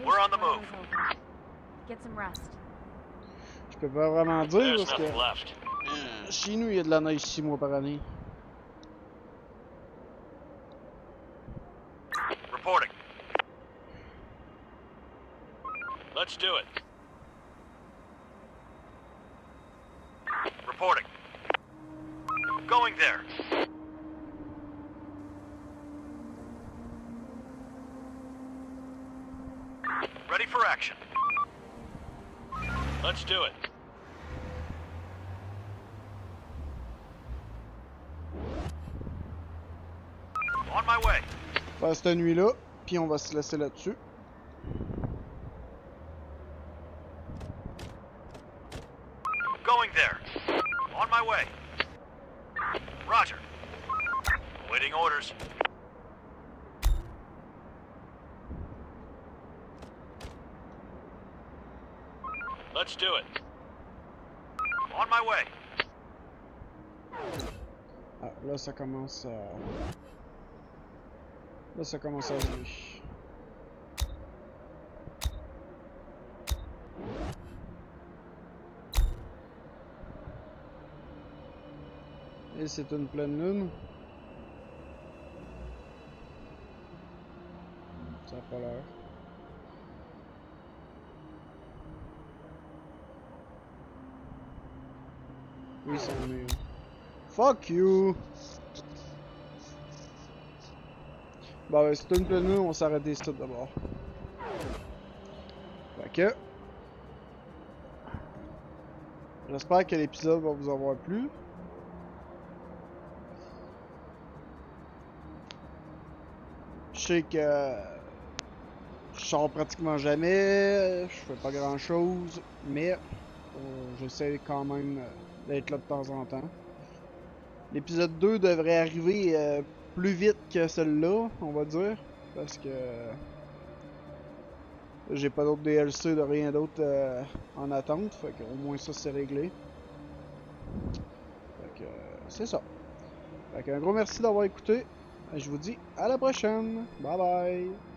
We're on the move. Get some rest. Je peux pas vraiment dire There's parce nothing que left. chez nous il y a de la neige 6 mois par année. Reporting. Let's do it. Reporting. Going there. Ready for action. Let's do it. On my way. On va cette nuit-là, puis on va se laisser là-dessus. Going there. On my way. Roger. Waiting orders. Let's do it. On my way. Ah, là ça commence à... Là ça commence à jouer. Et c'est une pleine lune. Ça a pas l'air. Oui, c'en est une. Fuck you! Bon, ben, c'est une pleine lune, on s'arrête ici tout d'abord. Fait que... J'espère que l'épisode va vous avoir plu. Je sais que je sors pratiquement jamais, je fais pas grand chose, mais j'essaie quand même d'être là de temps en temps. L'épisode 2 devrait arriver plus vite que celle-là, on va dire. Parce que j'ai pas d'autres DLC de rien d'autre en attente. Fait que au moins ça c'est réglé. Fait que c'est ça. Fait que un gros merci d'avoir écouté. Je vous dis à la prochaine. Bye bye.